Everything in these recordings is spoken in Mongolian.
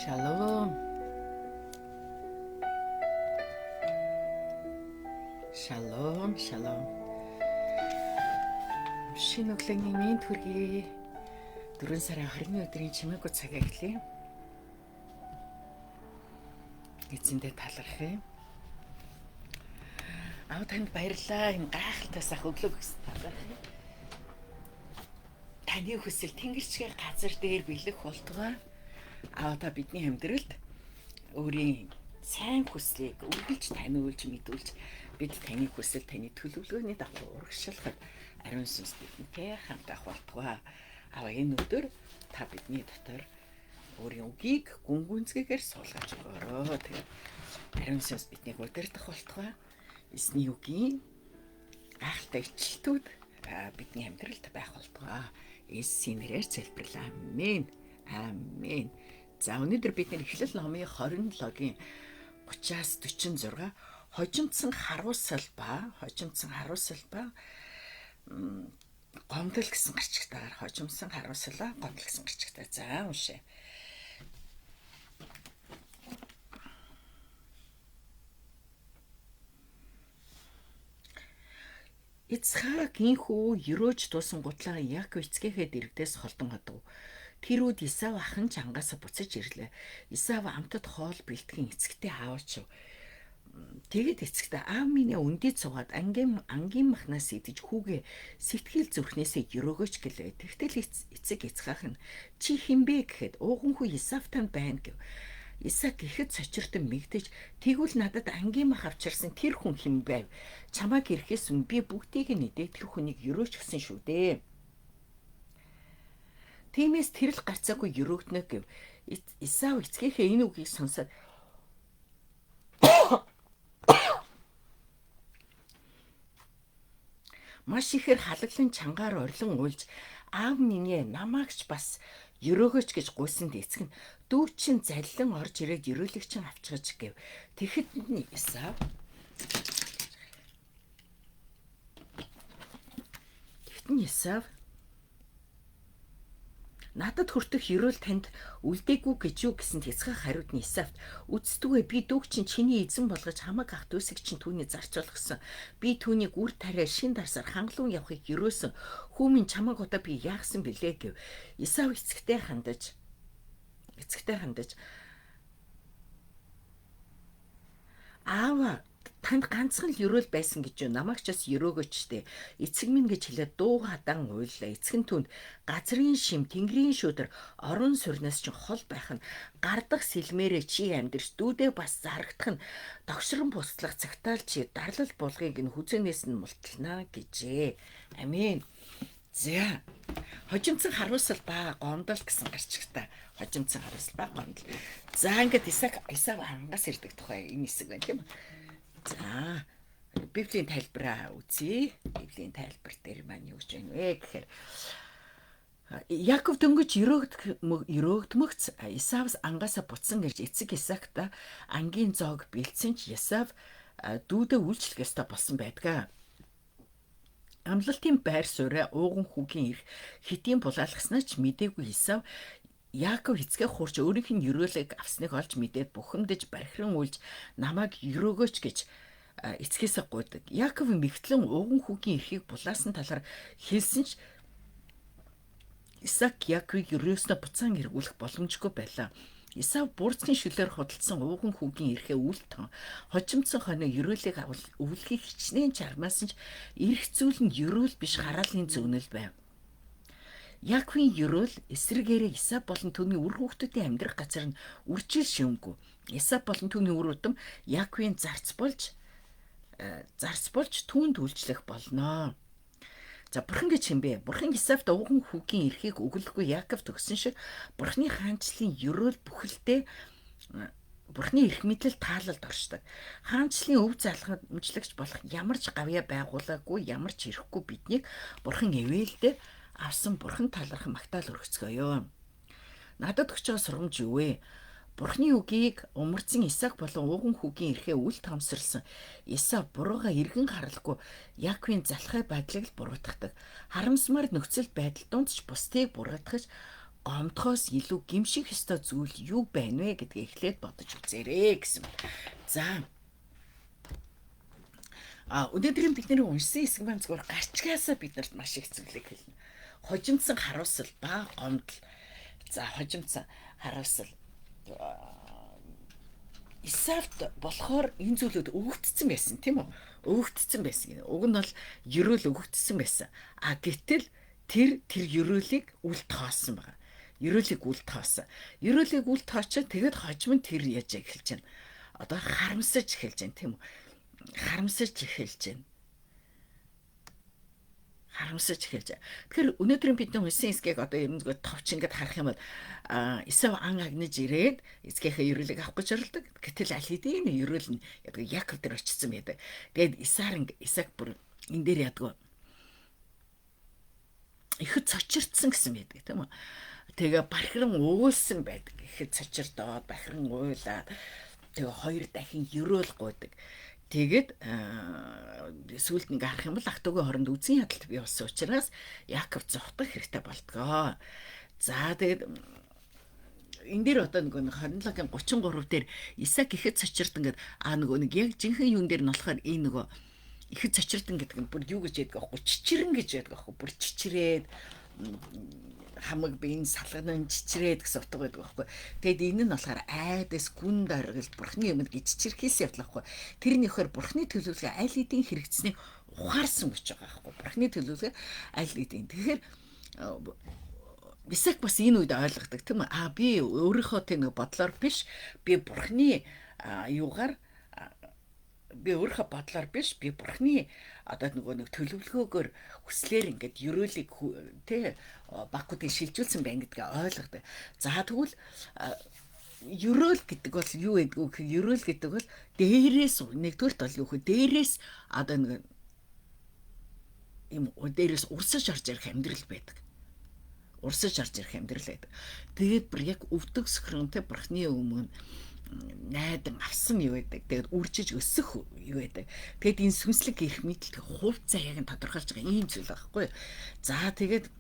Шалом. Шалом, шалом. Шинэ өглөөний мэнд хүргэе. 4 сарын 20-ны өдрийн чимээгүй цагаа эхлэе. Эцэндээ талархъя. Аав танд баярлалаа. Энэ гайхалтай сах өглөө гэс талархъя. Таны хүсэл тэнгэрчгээр газар дээр бэлэх болтугай. Аав та бидний амьдралд өөрийн сайн хүслийг үргэлж таниулж мэдүүлж бид таны хүсэл таны төлөвлөгөөний дагуу урагшлахад ариун сүнс бидэнтэй хамт ах болтугай. Аав энэ өдөр та бидний дотор өөрийн үгийг гүн гүнзгийгээр суулгаж өгөөрэй. Тэгээд ариун сүнс биднийг удирдах болтугай. Эсний үгийн гайхалтай ичлэлтүүд бидний амьдралд байх болтугай. Есүсийн нэрээр залбирлаа. Амен. Амен. За өнөөдөр бид Эхлэл номын 27-гийн 30-аас 46 хожимдсан харуусал ба гомдол гэсэн гарчигтайгаар хожимдсан харуусалаа гомдол гэсэн гарчигтай. За уншъя. Ицхак инхүү ерөөж дуусан гутлаа Яков эцгээхээ дэрвдээс холдон одов. Тэр үед Исав ах нь чангаасаа буцаж ирлээ. Исав амтад хоол бэлтгэн эцэгтэй аавч. Тэгэд эцэгтэй аав минь өндөд суугаад ангийн махнаас идэж хүүгээ сэтгэл зүрхнээсээ өрөөгөөч гэлээ. Тэгтэл эцэг Ицхак нь чи хинбэ гэхэд ууган хүү Исавтай байна гэв. Исаак ихэд сочиртон мэгдэж тэгвэл надад ангийн мах авчирсан тэр хүн хэн байв? Чамайг ирэхээс өмнө би бүгдийг нь идээ тэр хүнийг өрөөч гэсэн шүү дээ. Тиймээс тэрл гарцаагүй өрөөгднө гэв. Исав эцгээхээ энэ үгийг сонсоод маш ихээр халаглан чангаар орлон уйлж аав минь намаагч бас өрөөгөөч гэж гуйсанд эцэг нь дүү чин заллин орж ирээд өрөөлөгч нь авчгаж гэв. Тэгэхэд нь Исав надад хүртэх өрөөл танд үлдээгүй гэж юу гэсэн Ицхак хариуд нь Исавт үздэггүй би дүүг чиний эзэн болгож хамаг ах дүүсийг түүний зарч болгосон. Би түүнийг үр тариа шин дарсаар хангалуун явахыг өрөөсөн. Хүүмийн чамаг удаа би яагсан бэлээ гэв. Исав эцэгтэй хандаж аава танд ганцхан л өрөөл байсан гэж юу, намайг ч бас өрөөгөөч дээ. Эцэг минь гэж хэлээд дуу хадан уйллаа. Эцэг нь түүнд газрын шим, тэнгэрийн шүүдэр, орон сууриас ч хол байх нь гардах сэлмээрээ чи амьдэрч дүүдээ бас зарагдах нь догшрон буслах цагтаал чи дарлал булгыг нь хүзэнээс нь мулталнаа гэжээ. Амен. За хожимдсан харуусал ба гомдол гэсэн гарчигтай. Хожимдсан харуусал ба гомдол. За ингээд Исав хангаас ирдэг тухай энэ хэсэг байна тийм үү? За Библийн тайлбараа үзье. Библийн тайлбар дээр маань юу гэж байна вэ гэхээр Яков дөнгөж өрөөгдмөгц Исавс ангаасаа буцсан гэж эцэг Исаакта ангийн зоог бэлдсэн ч Исав дүүдээ үйлчлэх ёстой болсон байдаг. Амлалтын байр сууриа ууган хүүгийн ирэх хитийн булаалгаснаа ч мэдээгүй Исав Яков эцгээ хурж өөрийнх нь өрөөлөг авсныг олж мэдээд бухимдаж бархиран уйлж намайг өрөөгөөч гэж эцгээсээ гуйдаг. Яков мэгтлэн ууган хүүгийн эрхийг булаасан талаар хэлсэн ч Исаак Яковыг өрөөснөө буцаан эргүүлэх боломжгүй байлаа. Исав бурцгийн шүлээр худалдсан ууган хүүгийн эрхээ үлтэн хожимдсан хоног өрөөлийг өвлөхийг хичнээн чармаасан ч эрх зүйл нь өрөөл биш хараалын зөгнөл байв. Яковын өрөөл эсрэгээрээ Исав болон түүний үр хүүхдүүдийн амьдрах газар нь үржил шимгүй. Исав болон түүний үр удам Яковын зарц болж түүнд үйлчлэх болно. За бурхан гэж хэмбэ? Бурхан Исавт ууган хүүгийн эрхийг өгөхгүй Яков төгсөн шиг бурханы хаанчлалын өрөөл бүхэлдээ бурханы эрх мэдлэл таалалд оршдог. Хаанчлалын өв залхамжлагч болох ямар ч гавьяа байгуулаагүй, ямар ч ирэхгүй биднийг бурхан эвээлдээ авсан бурхан талархан магтаал өргөцгөөё. Надад өгч байгаа сургамж юу вэ? Бурхны үгийг умарцсан Исаак болон ууган хүүгийн эрхээ үл томсорлсон Исав бурууга эргэн харалгүй Яковын залхай байдлыг л буруутгадаг. Харамсмаар нөхцөл байдал донд ч бусдыг буруутгаж гомдохоос илүү гимших ёстой зүйл юу байна вэ гэдгийг эхлээд бодож үзээрэй гэсэн. За өнөөдрийн бидний уншсан хэсэг маань зөвхөн гарчгаасаа биднэрт маш их зүйлийг хэлнэ. Хожимдсан харуулсал ба гомдол. За хожимдсан харуулсал Исавт болохоор энэ зүйлүүд өгөгдсөн байсан тийм үү? Өгөгдсөн байсан. Уг нь бол ерөөл өгөгдсөн байсан. Гэтэл тэр ерөөлийг үл тоосон байгаа. Ерөөлийг үл тоосон. Ерөөлийг үл тоочоод тэгээд хожим нь тэр яаж эхэлж байна. Одоо харамсаж эхэлж байна тийм үү? Харамсаж эхэлж байна. Харамсаж эхэлж. Тэгэхээр өнөөдрийн бидний уншсан хэсгийг одоо ер нь товч ингээд харах юм бол Исав ан агнаж ирээд эцгийнхээ ерөөлийг авах гэж оролдог. Гэтэл аль хэдийн ерөөл нь Яков дээр очсон байдаг. Тэгээд Исаак бүр энэ дээр ядгүй ихэд цочирдсан гэсэн байдаг тийм үү? Тэгээ бахирхан уйлсан байдаг. Ихэд цочирдоод бахирхан уйлаад тэгээ хоёр дахин ерөөл гуйдаг. Тэгээд сүүлд нэг харах юм бол ах トゥ угийн хооронд үзэн ядалт бий болсон учраас Яков зовтох хэрэгтэй болдгоо. За тэгээд энэ дээр одоо нэг 27-гийн 33 дээр Исаак ихэд цочирдан гэдэг нэг яг жинхэнэ юун дээр нь болохоор энэ нөгөө ихэд цочирдан гэдэг нь бүр юу гэж яддаг аахгүй чичрэн гэж яддаг аахгүй бүр чичрээд хамаг биеийн салган чичрээд гэсэн утга байдаг аахгүй. Тэгэд энэ нь болохоор айдас гүн даргалт бурхны юмд гэж чичрэхээс явлаа аахгүй. Тэрнийхээр бурхны төлөвлөгөө аль хэдийн хэрэгцсэнийг ухаарсан гэж байгаа аахгүй. Бурхны төлөвлөгөө аль хэдийн. Тэгэхээр Исаак бас энэ үед ойлгодог тийм үү? Би өөрийнхөө тийм нэг бодлоор биш, би бурхны юугаар би өөрийнхөө бодлоор биш, би бурхны одоо нэг төлөвлөгөөгөөр хүслээр ингээд ерөөлийг тий багуудыг шилжүүлсэн байна гэдгээ ойлгодог. За тэгвэл ерөөл гэдэг бол юу гэдэг вэ? Ерөөл гэдэг бол дээрээс нэгдүгээрт бол юу вэ? Дээрээс одоо нэг юм дээрээс урсаж орж ирэх амьдрал байдаг. Урсаж орж ирэх амьдрал байдаг. Тэгээд бүр яг өвдөг сөхрөнтэй бурхны өмнө найдан авсан юу байдаг. Тэгээд үржиж өсөх юу байдаг. Тэгээд энэ сүнслэг эрх мэдэлт хувьцаа яг нь тодорхойлж байгаа ийм зүйл байхгүй. За тэгээд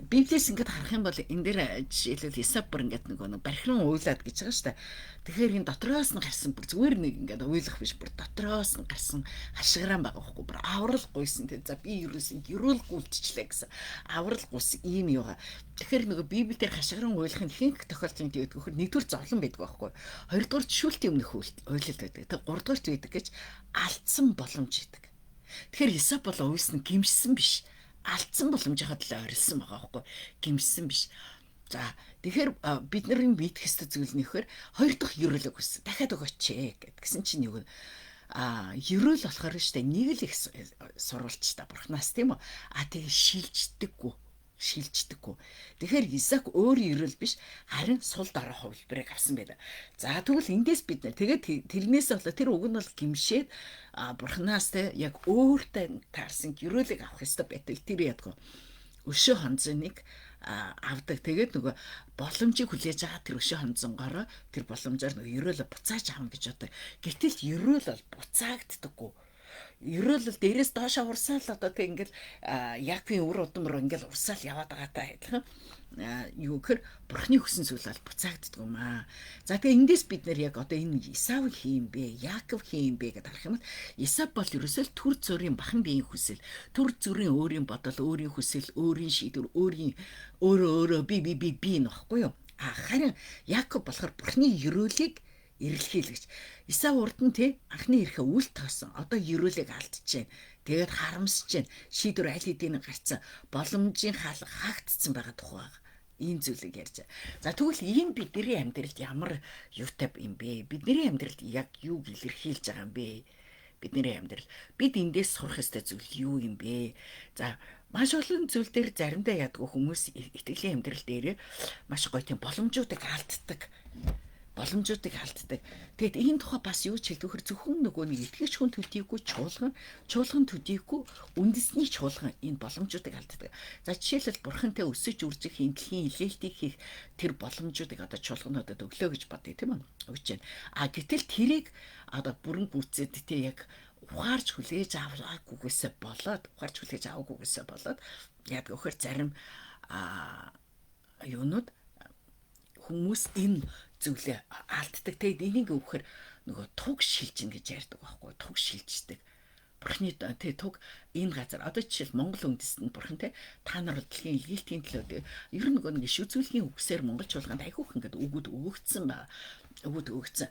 Библиэс ингээд харах юм бол энэ дээр жишээлбэл Исав бүр ингээд нэг бархиран уйлаад гэж байгаа шүү дээ. Тэгэхээр энэ дотроос нь гарсан бүр зүгээр нэг ингээд уйлах биш бүр дотроос нь гарсан хашгиран байгаа байхгүй бүр аврал гуйсан тий. За би ерөөсөн ерөөл гүйлтчлээ гэсэн. Аврал гуйсан ийм юугаа. Тэгэхээр нөгөө Библиэлд хашгиран уйлах нь ихэнх тохиолдолд гэдэг вөхөр нэгдүгээр зовлон байдаг байхгүй. Хоёрдугаар шүүлтийн өмнөх уйлал байдаг. Тэг гуравдугаар байдаг гэж алдсан боломж идэг. Тэгэхээр Исав бол уйлсан гимшсэн биш. Алдсан боломжийнхаа төлөө орилсан байгаа байхгүй гимсэн биш. За тэгэхээр бид нарын мэдэх ёстой зүйл нь ихээр хоёр дахь ерөөлөг хүссэн. Дахиад өгөөч гэдгсэн чинь юу вэ? Ерөөл болохоор штэ нэг л их сурвалж та бурхнаас тийм үү? Тэгээ шилждэггүй. Тэгэхээр Исаак өөр ерөөл биш харин сул дорой хувилбарыг авсан байдаг. За тэгвэл эндээс бид тэгээд тэрнээс болоо тэр үг нь бол гимшээд бурхнаас яг өөртөө таарсан ерөөлийг авах ёстой байтал тэр ядгүй өшөө хонцоныг авдаг. Тэгээд нөгөө боломжийг хүлээж байгаа тэр өшөө хонцонгороо тэр боломжоор нөгөө ерөөлө буцааж авах гэж бодог. Гэтэл ерөөл бол буцаагддаггүй. Ерөөл дээрээс доошоо урсаал одоо тэг ингээл Яаковын үр удам руу ингээл урсаал яваад байгаатай адилхан юу гэхээр бурхны хүссэн зүйл бол буцаагддаг юм аа. За тэгээ эндээс бид нэр яг одоо энэ Исав хийм бэ, Яаков хийм бэ гэдээ харах юм бол Исав бол ерөөсөө төр зүрийн бахан биеийн хүсэл, төр зүрийн өөрийн бодол, өөрийн хүсэл, өөрийн шийдвэр, өөрөө би нөхгүй юу? Харин Яаков болохоор бурхны ерөөлийг эрэлхийлэгч. Исав урд нь анхны ирэхэ үл тоосон. Одоо ерөөлийг алдчихээн. Тэгээд харамсчихээн. Шийдвэр аль хэдийн гарцсан. Боломжийн хаалга хаагтцсан байгаа тухай байгаа. Ийм зүйлийг ярьж байгаа. За тэгвэл ийм бидний амьдралд ямар юутай юм бэ? Бидний амьдралд яг юу илэрхийлж байгаа юм бэ? Бидний амьдрал. Бид эндээс сурах ёстой зүйл юу юм бэ? За маш олон зүйл дээр заримдаа ядгүй хүмүүс итгэлийн амьдрал дээр маш гоё тийм боломжуудыг алддаг. Тэгэд энэ тухай бас юу ч хэлдэг вөхөр зөвхөн нөгөө нэг итгэж хүн төдийгүй чуулган төдийгүй үндэсний чуулган энэ боломжуудыг алддаг. За жишээлбэл бурхантай өсөж үржих хинтлийн илээлтийг хийх тэр боломжуудыг одоо чуулгануудад өглөө гэж бодъё тийм үү? Өгч जैन. Гэтэл тэрийг одоо бүрэн гүйцэд яг ухаарч хүлээж аваагүйгээсээ болоод яг өгөхөр зарим юунууд хүмүүс энэ зүйлээ алддаг. Тэгээд энийг өгөхөр нөгөө туг шилжин гэж ярьдаг байхгүй, туг шилждэг. Бурхны тэ туг энэ газар одоо жишээл Монгол үндэстэнд бурхан тэ та нар дэлхийн илгээлтийн төлөө ер нь нөгөө иш үзүүлгийн үгсээр монголчуулганд айгүйх ингээд өгөөд өгөгдсөн ба өгөөд өгсөн.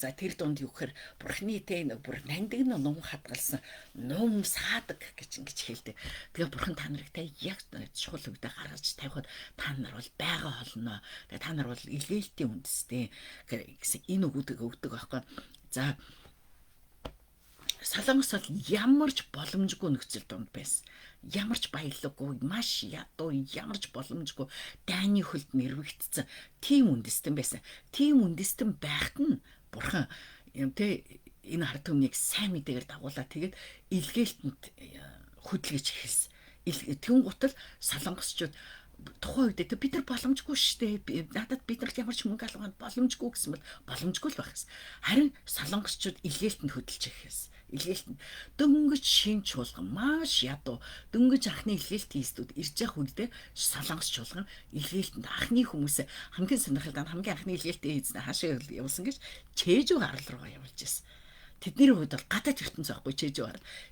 За тэр донд юу гэхээр бурхны тэ бүр нандин ном хадгалсан ном саадаг гэж ингэж хэлдэг. Тэгээ бурхан та нарыг тэ яг чухал үедээ гаргаж тавихад та нар бол байгаа холноо. Тэгээ та нар бол илгээлтийн үндэстэй гэсэн энэ өгөөдөг өгдөг байхгүй. За Солонгос бол ямарч боломжгүй нөхцөл донд байсан. Ямарч баялаггүй, маш ядуу, ямарч боломжгүй дайны хөлд нэрвэгдсэн тийм үндэстэн байсан. Тийм үндэстэн байхад нь бурхан тэ энэ ард түмнийг сайн мэдээгээр дагуулаад тэгээд илгээлтэнд хөдөлгөж эхэлсэн. Тэгүн гутал солонгосчууд тухайн үед бид нар боломжгүй шүү дээ. Надад биднэрт ямар ч мөнгө алганд боломжгүй гэсэн бол боломжгүй л байх гэсэн. Харин солонгосчууд илгээлтэнд хөдөлж эхэлсэн. Илгээлтэнд дөнгөж шин чуулган маш ядуу дөнгөж анхны илгээлт хийстүүд ирж явах үедээ солонгос чуулган илгээлтэнд анхны хүмүүсээ хамгийн сонирхолтой хамгийн анхны илгээлтээ хийсэн хаашаа явуулсан гэж Чэжүү харал руугаа явуулж ирсэн. Тэдний хувьд бол гадаад ертөнц байхгүй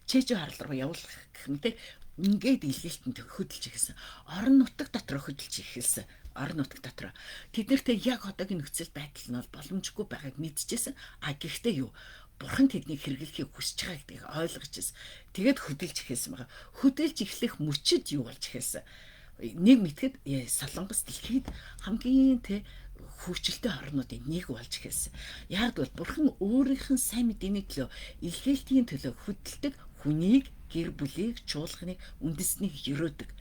Чэжүү харал руу явуулах гэх мэт ингээд илгээлтэнд хөдөлж эхэлсэн. Орон нутаг дотор хөдөлж эхэлсэн. Орон нутаг дотор тэд нартэй яг одоогийн нөхцөл байдал нь бол боломжгүй байгааг мэдчихсэн. Гэхдээ юу бурхан тэднийг хэрэглэхийг хүсэж байгаа гэдгийг ойлгож ирсэн. Тэгээд хөдөлж эхэлсэн байгаа. Хөдөлж эхлэх мөчөд юу болж эхэлсэн. Нэг мэтгэд солонгос дэлхийд хамгийн хөгжилтэй орнуудын нэг болж эхэлсэн. Яг бол бурхан өөрийнх нь сайн мэдээний төлөө илгээлтийн төлөө хөдөлдөг хүнийг, гэр бүлийг, чуулганыг, үндэснийг өрөөдөг.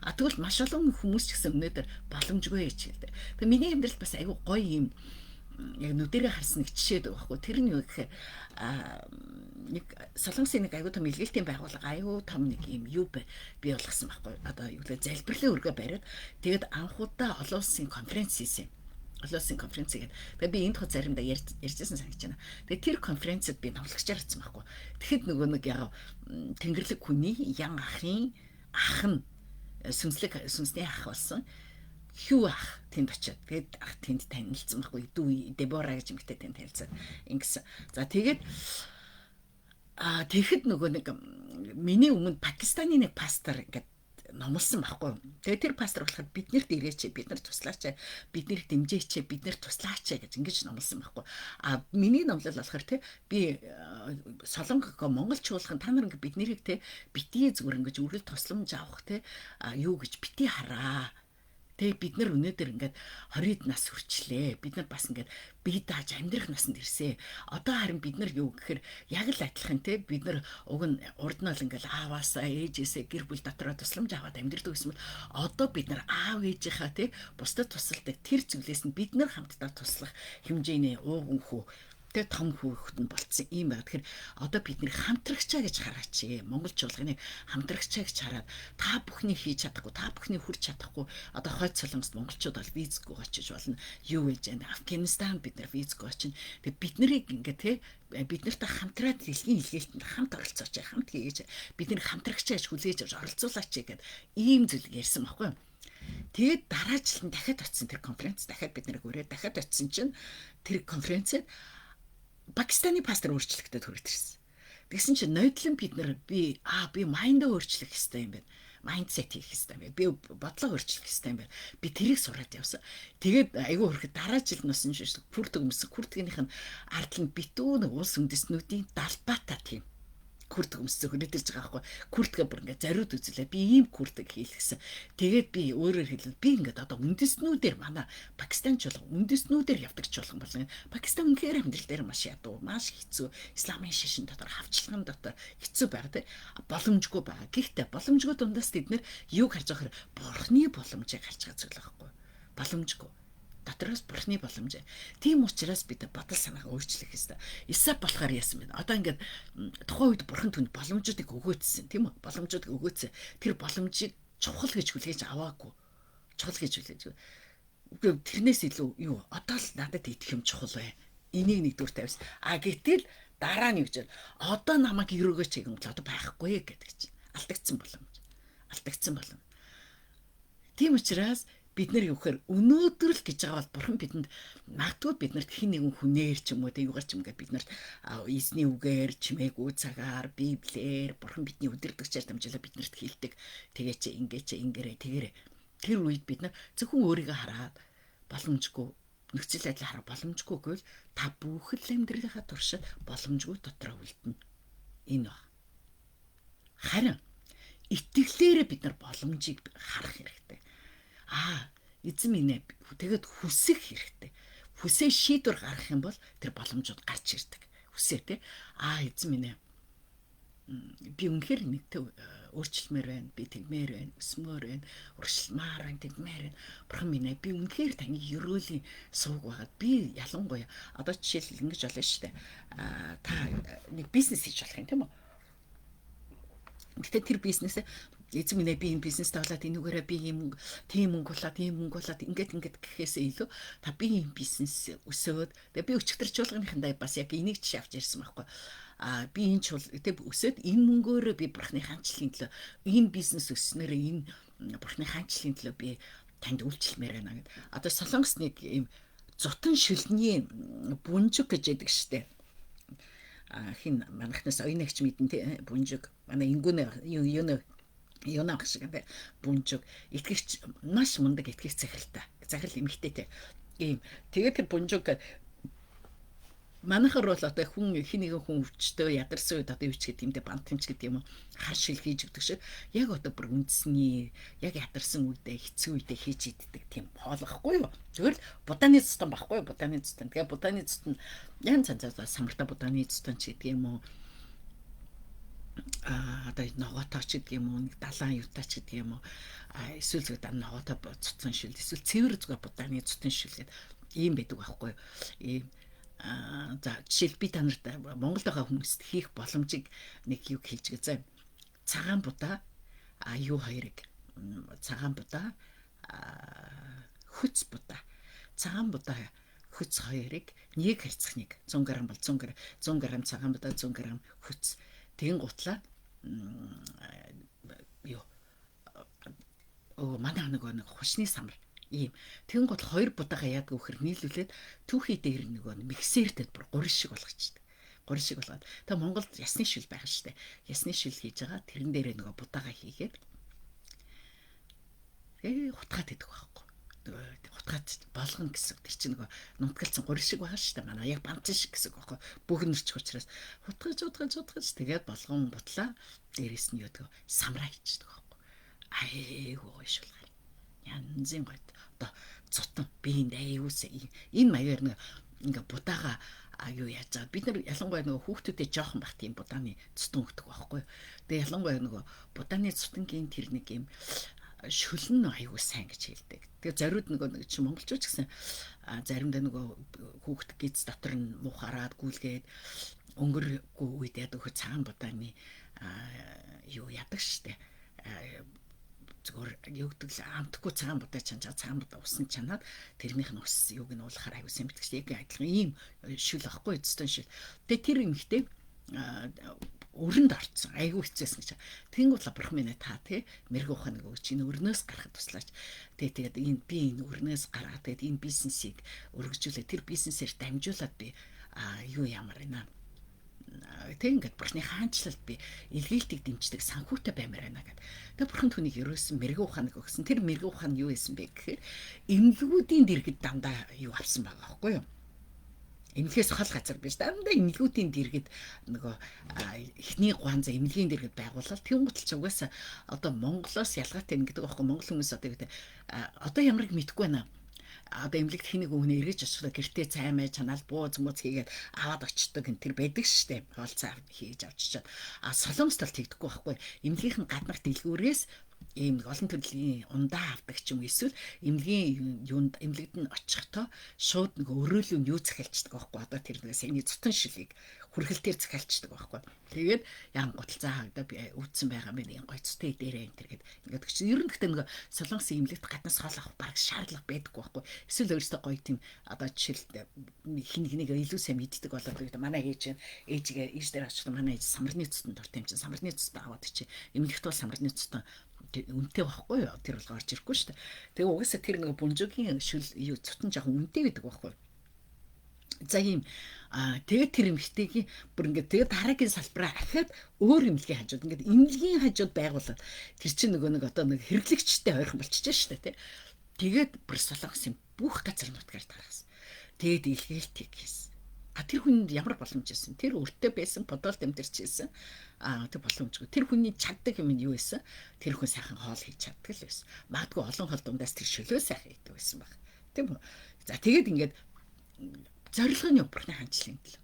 Тэгвэл маш олон хүмүүс ч гэсэн өнөөдөр боломжгүй гэж хэлдэг. Тэгээ миний амьдралд бас айгүй гоё юм яг нүдэрээ харсан нэг жишээ байхгүй. Тэр нь юу гэхээр нэг солонгосын нэг айгүй том илгээлтийн байгууллага айгүй том нэг юм юу бий болгосон байхгүй. Одоо юу гэдэг залбирлын өргөө бариад тэгээд анхудаа олон улсын конференц хийсэн. Олон улсын конференц гэдэг. Тэгээд би энэ тохиол заримдаа ярьжсэн санагч байна. Тэгээд тэр конференцэд би навлагчаар атсан байхгүй. Тэгэхэд нөгөө нэг яг тэнгэрлэг хүний ян ахын ах нь сүнсний ах болсон. Хүү ах тэнд очиод тэгээд ах тэнд танилцсан байхгүй. Дүү Дебора гэж юмтай тэнд танилцсан. Ингэсэн. За тэгээд тэгэхэд нөгөө нэг миний өмнө Пакистаны нэг пастор ингээд номлосон байхгүй. Тэгээд тэр пастор болохоор биднэрт ирээч, биднэрт туслаач, биднэрт дэмжээч, биднэрт туслаач гэж ингэж номлосон байхгүй. Миний номлол болохоор би солонгого монгол чуулган та нар ингээд биднэрийг битгий зүгээр ингэж үргэлж тусламж авах юу гэж битгий хараа. Тэгээ бид нар өнөөдөр ингээд 20-д нас хүрчлээ. Бид нар бас ингээд бие дааж амьдрах насанд ирсэн. Одоо харин бид нар юу гэхээр яг л адилхан бид нар уг нь урд нь л ингээд ааваасаа ээжээсээ гэр бүл дотроо тусламж аваад амьдрдаг гэсэн бол одоо бид нар аав ээжийнхаа бусдад тусалдаг тэр зүйлээс нь бид нар хамтдаа туслах хэмжээний ууган хүү тэгээ том хүүхэд нь болцсон юм байна. Тэгэхээр одоо бидний хамтрагчаа гэж хараач. Монгол чуулганыг хамтрагчаа гэж хараад та бүхний хийж чадахгүй, та бүхний хүрч чадахгүй. Одоо хойд солонгост монголчууд бол визгүй очиж болно. Юу гэж яана? Афганистан бид нар визгүй очино. Тэгээ бид нарыг ингээд бид нартай хамтраад дэлхийн илгээлтэнд хамт оролцооч, хамт хийж бидний хамтрагчаа гэж хүлээж авч оролцуулаач гэдэг ийм зүйл ярьсан байхгүй юу? Тэгээд дараа жил дахиад очисон тэр конференц, дахиад бид нарыг өрөө дахиад очисон чинь тэр конференцэд Пакистаны пастор өөрчлөлтөд хүрэгдэрсэн. Тэгсэн чинь ноёдлон би майндаа өөрчлөх хэрэгтэй юм байна. Майндсет хийх хэрэгтэй юм байна. Би бодлого өөрчлөх хэрэгтэй юм байна. Би тэрийг сураад явсан. Тэгээд айгүй хөрөхөд дараа жил носон шиг хүртгийнх нь ард нь битүү нэг улс үндэстнүүдийн далбаата тийм күрдэг өмссөн хөнөөдөрж байгаа байхгүй. Күрдгээ бүр ингээд зариуд үзлээ. Би ийм күрдэг хийлгэсэн. Тэгээд би өөрөөр хэлбэл би ингээд одоо үндэстнүүдээр манай Пакистан чуулган үндэстнүүдээр явдаг чуулган болно. Пакистан үнэхээр амьдрал дээр маш ядуу, маш хэцүү. Исламын шашин дотор, хавчлагын дотор хэцүү байгаа тийм боломжгүй байгаа. Гэхдээ боломжгүй дундаас тэд нэр юуг харж байгаа хэрэг бурхны боломжийг харж байгаа зүйл байхгүй. Боломжгүй дотроос бурхны боломж. Тийм учраас бид бодол санаагаа өөрчлөх ёстой. Исаак болохоор яасан бэ? Одоо ингээд тухайн үед бурхан түнд боломжуудыг өгөөдсөн, тийм үү? Боломжуудыг өгөөдсөн. Тэр боломжийг чухал гэж хүлээж аваагүй. Чухал гэж хүлээж. Тэрнээс илүү юу? Одоо л надад идэх юм чухал бай. Энийг нэгдүгээр тавьсан. Гэтэл Дараа нь юу гэж одоо намайг өрөөгөөч гэх юм бол одоо байхгүй гэдэг чинь алдагдсан болон. Тийм учраас бид нар юу гэхээр өнөөдөр л гэж байгаа бол бурхан бидэнд магадгүй биднэрт хин нэгэн хүнээр ч юм уу тэ юугаар ч юм гээд биднэрт эзний үгээр чимээгүй цагаар библиэр бурхан бидний өдөртөгчээр дамжуулаад биднэрт хэлдэг. Тэгээ чи ингээрэй тэгэрэй. Тэр үед бид нар зөвхөн өөрийгөө хараад боломжгүй нөхцөл байдлаа харах боломжгүй гэвэл та бүхэл амьдралынхаа туршид боломжгүй дотроо үлдэнэ. Энэ ба. Харин итгэлээрээ бид нар боломжийг харах хэрэгтэй. Эзэн минь тэгээд хүсэх хэрэгтэй. Хүсээ шийдвэр гаргах юм бол тэр боломжууд гарч ирдэг. Хүсээ те. Эзэн минь би үнэхээр нэг өөрчлөлмөр байна. Би тэгмээр байна. Өсмөр байна. Урагшламаар байна. Тэгмээр байна. Бурхан минь би үнэхээр таны ерөөлийн сувг байгаад би ялангуяа одоо жишээл ингэж болно шүү дээ. Та нэг бизнес хийж болох юм тийм үү? Гэтэ тэр бизнесээ эзэн минь би энэ бизнестэй болоод энүүгээрээ би тийм мөнгө болоод ингээд гэхээсээ илүү та би энэ бизнес өсөөд тэгээ би өчигдөр чуулганыхандаа бас яг энийг жишээ авч ярьсан байхгүй. Би энэ тэг өсөөд энэ мөнгөөрөө би бурхны хаанчлалын төлөө энэ бизнес өснөөр энэ бурхны хаанчлалын төлөө би танд үйлчлэмээр байна гэд. Одоо Солонгос нэг ийм зутан шүлний бүнжиг гэж яддаг штэ. Хин манахнаас оюунагч мэдэн те бүнжиг манай ингүүнэ юу нах шиг бай бүнжиг итгэгч маш мундаг итгэгч захирал эмэгтэйтэй ийм тэгээд тэр бүнжиг манайхаар бол одоо хүн хин нэгэн хүн өвчтөө ядарсан үед одоо юу ч гэдэг юм дэ бантымч гэдэг юм уу хар шил хийж өгдөг шиг яг одоо бүр үндэсний яг ядарсан үедээ хэцүү үедээ хийж иддэг тийм хоолохгүй юу зөвхөн буданы цустан байхгүй буданы цустан тэгээ буданы цустан янз янзаар самарта буданы цустан ч гэдэг юм уу одоо ногоотооч гэдэг юм уу нэг далайн юутаач гэдэг юм уу эсвэл зөв ногоотоо цуцсан шил эсвэл цэвэр зүгээр буданы цутан шил гэдэг ийм байдаг байхгүй ийм за жишээл би та нарт Монголд байгаа хүмүүст хийх боломжийг нэг юу хэлж гээ. Цагаан будаа юу хоёрыг цагаан будаа хөц будаа цагаан будаа хөц хоёрыг нэг харьцах нэг 100 г бол 100 г цагаан будаа 100 г хөц тэгин гутлаа юу манай нэг хушны самар ийм тэгэн гол хоёр будаага яадаг вөхөр нийлүүлээд түүхий дээр нэг миксертэй бүр гурин шиг болгочтой. Гурин шиг болгоод та Монголд ясны шил байгаа штэ. Ясны шил хийж байгаа тэрэн дээрээ нэг будаага хийгээд хутгаад идэх байхгүй. Хутгаад болгоно гэсэн. Тэр чинь нэг нутгалцсан гурин шиг байгаа штэ. Манай яг банцан шиг гэсэн байхгүй. Бөгнөрч учраас хутгаж тэгээд болгон бутлаа дээрээс нь юу гэдэг самраа хийчихдэг байхгүй. Айгуу шулгаар. Янзын гойд одоо цутан биеинд аюус энэ маягаар нэг ингээ будаага юу яаж байгаа бид нар ялангуяа нөгөө хүүхдүүдэд жоохон бах тийм будааны цутан өгдөг байхгүй. Тэгээ ялангуяа нөгөө будааны цутангийн тэр нэг юм шүлэн аюу сайн гэж хэлдэг. Тэгээ зориуд нөгөө чи монголчууд гэсэн заримдаа нөгөө хүүхд гиз дотор нь мухараад гүйлгээд өнгөргүй үед яадаг хөө цагаан будааны юу яадаг штэ. Зүгээр юу гэдэг л амтгүй цагаан будаа чанаа цагаан будаа усан чанаад тэрнийх нь ус юуг нь уулахаар аюу сайн битгч яг адилхан ийм шүл ахгүй өстөн шүл. Тэгээ тэр эмхтэй өрөнд орцсон аюу хэцээсэн гэж. Тэнгуутла бурхан минь та тий мэрэгүү ухааныг өгч энэ өрнөөс гарахад туслаач. Тэгээд энэ би энэ өрнөөс гаргаад тэгээд энэ бизнесийг өргөжүүлээ тэр бизнесээр дамжуулаад би юу ямар байна. Тэг ингээд бурхны хаанчлалд би илгээлтийг дэмждэг санхүүтэй баймаар байна гэдэг. Тэгээ бурхан түүнийг ерөөсөн мэрэгүү ухааныг өгсөн. Тэр мэрэгүү ухаан юу байсан бэ гэхээр эмнэлгүүдийн дэргэд дандаа юу авсан байгаа байхгүй юу? Эмнэлгээс хол газар биш дандаа эмнэлгүүдийн дэргэд нөгөө эхний гуанзаа эмнэлгийн дэргэд байгуулаад тэнгуутл ч угаасаа одоо Монголоос ялгаатай гэдэг байхгүй Монгол хүмүүс одоо ямарыг мэдэхгүй байна. Одоо эмнэлэгт хэнийг өгнө эргэж очихлоо гэртээ цай май чанаал бууз мууз хийгээд аваад очдог энэ тэр байдаг штэ хоол цаа хийж авчичаад солонгост л тэгдэхгүй байхгүй эмнэлгийнхэн гаднах дэлгүүрээс ийм олон төрлийн ундаа авдаг ч юм эсвэл эмнэлгийн юунд эмнэлэгт нь очихдоо шууд нэг өрөөлөө юу захиалцдаг байхгүй одоо тэр нэг саяны цутан шилийг хүрхэлтээр захиалцдаг байхгүй. Тэгээд яан гуталцаа хагдаа би үүдсэн байгаа мэн энэ гоцтой дээрээ энэ тэргээд ингээд чи ер нь гэхдээ нэг солонгосын эмнэлэгт гаднаас хоол авах баг шаардлага байдаггүй байхгүй. Эсвэл өөрөөсөө гоё тийм одоо жишээлбэл хин хэнийг илүү сайн мэддэг болоод гэдэг манай ээжигээ ээж дээр очихдоо манай ээж самарны цутанд дуртай юм чинь самарны цутанд аваад чи эмнэлэгт бол самарны цутанд үнэтэй байхгүй юу? Тэр бол гарч ирэхгүй шүү дээ. Тэгээ угаасаа тэр нэг бунжугийн шүл юу цутан жоохон үнэтэй гэдэг байхгүй. За ийм тэгээд тэр эмхтэйгийн бүр ингээд тэгээд дараагийн салбараа ахаад өөр эмнэлгийн хажууд ингээд эмнэлгийн хажууд байгуулаад тэр чинь нөгөө нэг одоо нэг хэрэглэгчтэй ойрхон болчихж шүү дээ тий. Тэгээд бүр солонгосын бүх газар нутгаар дараасан. Тэгээд илгээлтийг хийсэн. Тэр хүнд ямар боломж байсан? Тэр өртөө байсан, бодолт амьдэрч байсан. Тэр боломжгүй. Тэр хүний чаддаг юм нь юу байсан? Тэр хүн сайхан хоол хийж чаддаг л байсан. Магадгүй олон хоол дундаас тэр шөлөө сайхан хийдэг байсан баг. Тийм үү? За тэгээд ингээд зорилго нь бурхны хандлын төлөө.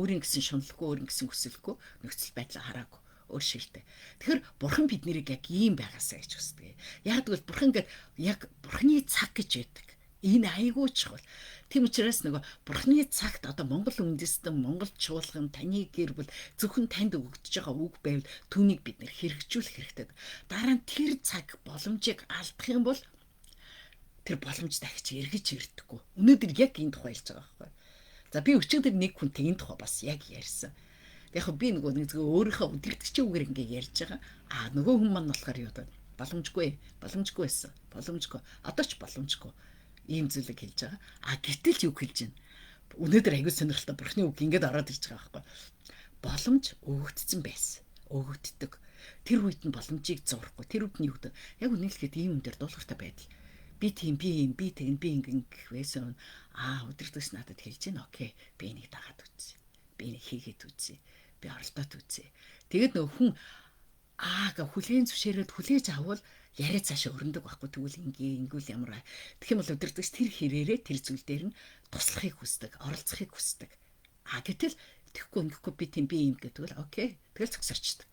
Өөрийн гэсэн шуналгүй, өөрийн гэсэн хүсэлгүй нөхцөл байдлаа хараагүй. Өөр шилтэй. Тэгэхээр бурхан бид нэрийг яг ийм байгаасаа гэж хүсдэг. Яг тэгвэл бурхан ингээд яг бурхны цаг гэж байдаг. Энэ айгүй чухал. Тийм учраас нөгөө бурхны цагт одоо Монгол үндэстэн, Монгол чуулган, таны гэр бүл зөвхөн танд өгөгдөж байгаа үг байвал түүнийг бид нэр хэрэгжүүлэх хэрэгтэй. Дараа нь тэр цаг боломжийг алдах юм бол тэр боломж дахиж эргэж ирдэггүй. Өнөөдөр яг энэ тухай хэлж байгаа байхгүй. За би өчигдөр нэг хүнтэй энэ тухай бас яг ярьсан. Яг би нэг өөрийнхөө өдөртөгчийн үгээр ингээ ярьж байгаа. Нөгөө хүн маань болохоор юу вэ? Боломжгүй байсан. Боломжгүй. Одоо ч боломжгүй. Ийм зүйлийг хэлж байгаа. Гэтэл юу хэлж байна? Өнөөдөр аягүй сонирхолтой бурхны үг ингээд ороод ирж байгаа байхгүй. Боломж өгөгдсөн байсан. Өгөгддөг. Тэр үед нь боломжийг зурхгүй. Тэр үед нь юу гэдэг? Яг үнэлэхэд ийм юм дээр дуулууртай байдал. Би ингэн гэх байсан. Өдөртөөс надад хэлж гин окей. Би энийг дагаад үзье. Би энийг хийгээд үзье. Би оролдоод үзье. Тэгээд нөх хүн хүлээн зөвшөөрөөд хүлээж авал яриа цаашаа өрнөдөг байхгүй. Тэгвэл ингүүл ямар. Тэгэх юм бол өдөртөөс тэр хэрээрээ тэр зүйл дээр нь туслахыг хүсдэг, оролцохыг хүсдэг. Гэтэл тэгэхгүй би юм гэдэг л окей. Тэгэл зогсорчдөг.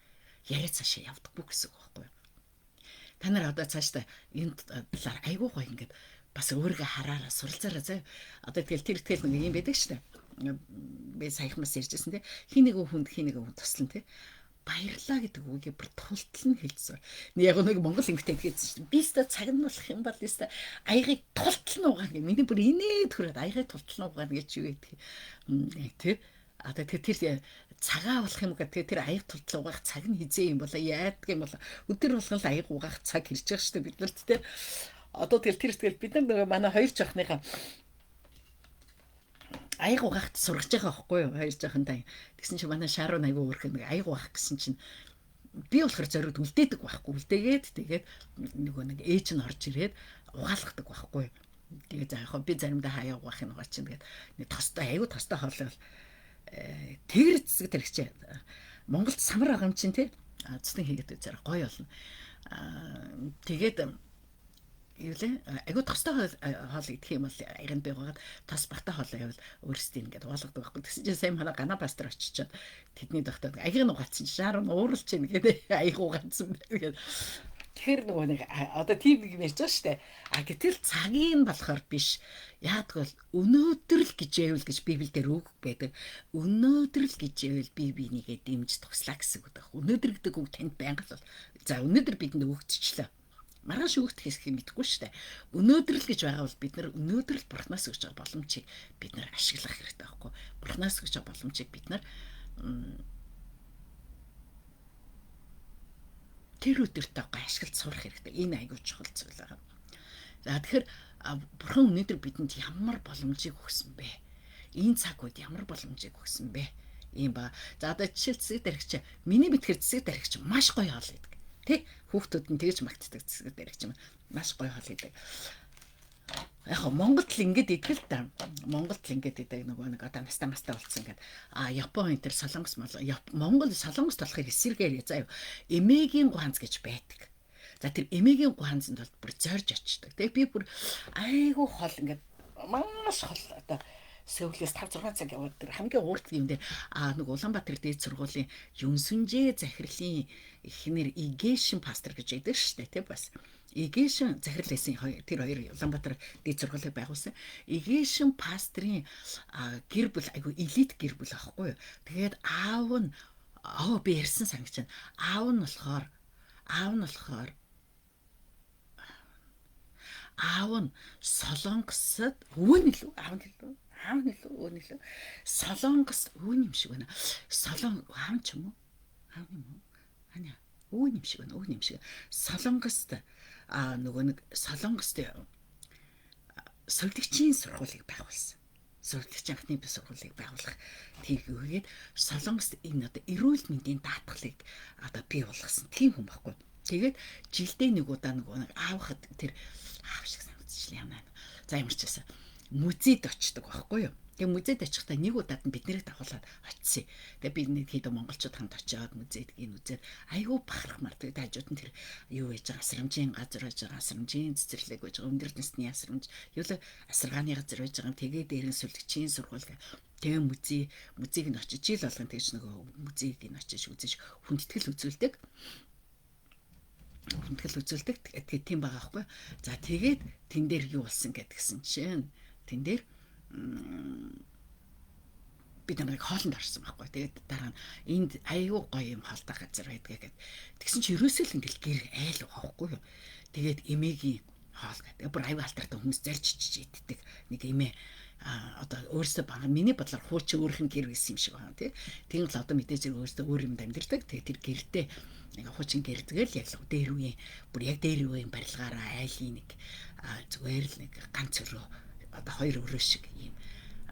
Яриа цаашаа явдаггүй гэсэн үг байхгүй. Та нар одоо цаашдаа энэ талаар айгүй гоё ингээд бас өөрийгөө хараараа суралцаараа заа. Одоо тэгэл нэг юм байдаг шүү дээ. Би саяхмаас ярьжсэн те. Хин нэг хүн туслан те. Баярлаа гэдэг үгийг бүр тултал нь хэлсэн. Яг нэг Монгол эмэгтэй хэлсэн шүү дээ. Би өстө цаг нь болох юм бол өстө аягыг тултал нь угаана гэх. Миний бүр инээд хүрээд аягыг тултал нь угаана гэж юу гэдэг. Тэ. Одоо тэр цагаа болох юм гэдэг тэр аяг тултал угаах цаг нь хизээ юм болоо яадаг юм бол өдөр болгон аяг угаах цаг ирж байгаа шүү дээ бид нарт те. Одоо тэгэл бид нар манай хоёр жохныхаа аяг угаахт сургаж байгаа байхгүй юу хоёр жохонтой. Тэгсэн чинь манай шаруу аяг уурах нэг аяг угаах гэсэн чинь би болохоор зориуд үлдээдэг байхгүй. Үлдээгээд тэгээд нөгөө нэг ээж нь орж ирээд угаалгадаг байхгүй. Тэгээд за яг би заримдаа хаяа угаах юм байгаа чинь тэгээд нэг тостой аяг тостой хоолой тэгэр зэсэг тэрэгч Монголд самар байгаа юм чинь тий цэцэн хийгээд үзээр гоё болно. Тэгээд юу лээ айгуу тостой хоол идэх юм бол аянд байгаад тос бартай хоол явал өөрсдөө ингээд уулгадаг байхгүй. Тэгсэн чинь сайн манай гана пастор очичоод тэдний доктор аяг нь угаацсан шаар нь ууралж ийн гэдэг аяг угаацсан гэдэг. Тэгэхээр нөгөө нэг одоо тийм нэг юм ярьж байгаа шүү дээ. Гэтэл цагийн болохоор биш. Яг бол өнөөдөр л гэж байвал гэж Библиэлд үг байдаг. Өнөөдөр л гэж байвал би бинийгээ дэмж туслаа гэсэн үг байна. Өнөөдөр гэдэг үг танд байнга л бол. За өнөөдөр бидэнд өгөгдчихлээ. Маргааш өгөгдөх хэсгийг мэдэхгүй шүү дээ. Өнөөдөр л гэж байгаа бол бид нар өнөөдөр л Бурханаас өгч байгаа боломжийг бид нар ашиглах хэрэгтэй байхгүй. Бурханаас өгч байгаа боломжийг бид нар тэр өдөртөө ашиглаж сурах хэрэгтэй. Энэ аягүй чухал зүйл байгаа. За тэгэхээр бурхан өнөөдөр бидэнд ямар боломжийг өгсөн бэ? Энэ цаг үед ямар боломжийг өгсөн бэ? Ийм ба. За одоо жишээл цэцэг даригч миний битгэр цэцэг даригч маш гоё хоол идэг. Тэ? Хүүхдүүд нь тэгж магтдаг цэцэг даригч маш гоё хоол идэг. Яг Монголд л ингэж идэх л та. Монголд л ингэж идэг нөгөө нэг одоо настай болсон ингээд Япон энэ төр солонгос Монгол солонгос болохыг эсэргээр заа юу. Эмээгийн ганц гэж байдаг. За тэр эмээгийн ганцанд бол бүр зорж очдог. Тэгээ би бүр айгүй хол ингээд маш хол одоо Сөүлээс 5-6 цаг яваад тэр хамгийн урт юм дээр нэг Улаанбаатар дээд сургуулийн Юнсүнжээ захирлын эхнэр Игешин пастор гэж яддаг шүү дээ, тий бас. Игешин захирал байсан тэр хоёр Улаанбаатар дээд сургуулийг байгуулсан. Игешин пастрын гэр бүл айгу элит гэр бүл аахгүй юу. Тэгээд аав нь би ярьсан санагч байна. Аав нь болохоор Солонгосод Солонгост өвөн юм шиг байна. Аав ч юм уу? Аав юм уу? Аня өвөн юм шиг байна. Солонгост Солонгост сургуулийн сургуулийг байгуулсан. Сургуулийн анхны сургуулийг байгуулах тийгээд Солонгост энэ одоо эрүүл мэндийн даатгалыг одоо бий болгосон тийм хүн байхгүй. Тэгээд жилдээ нэг удаа аавхад тэр аав шиг санагдчихлаа юм аа. За ямар ч байсан музейд очдог байхгүй юу. Тэгээ музейд очихдаа нэг удаад нь бид нарыг дагуулад очив. Тэгээ бид нэг хэд монголчууд хамт очиод музейд ийн үзээд айгүй бахархмаар. Тэгээд хажууд нь тэр юу байж байгаа асрамжийн газар байж байгаа, асрамжийн цэцэрлэг байж байгаа, өндөр насны асрамж, юу л асаргааны газар байж байгаа. Тэгээ дээрэн сүлгчийн сургууль. Тэгээ музейг нь очиж жил болгон тэгж нөгөө музейг нь очиж үзэж хүндэтгэл үзүүлдэг. Тэгээд тийм байгаа байхгүй. За тэгээд тэн дээр юу болсон гэдгсэн чинь тэн дээр бид нарыг хоолнд орсон байхгүй. Тэгээд дараа нь энд аюу гоё юм хоолтой газар байдгаа гэд. Тэгсэн чи ерөөсөө л ингээл гэр айл байхгүй юу. Тэгээд эмээгийн хоол гэдэг. Бүр аюу алтартай хүмүүс зарж чиж иддэг. Нэг эмээ одоо өөрөөсөө бага миний бодлоор хуучин өөрх нь гэр байсан юм шиг байна тий. Тийм л одоо мэдээж өөрөөсөө өөр юм амьдэрдэг. Тэгээд тэр гэртээ нэг хуучин гэрдгээл яг л дээр үеийн барилгаараа айлын нэг зүгээр л нэг ганц өрөө одоо хоёр өрөө шиг юм.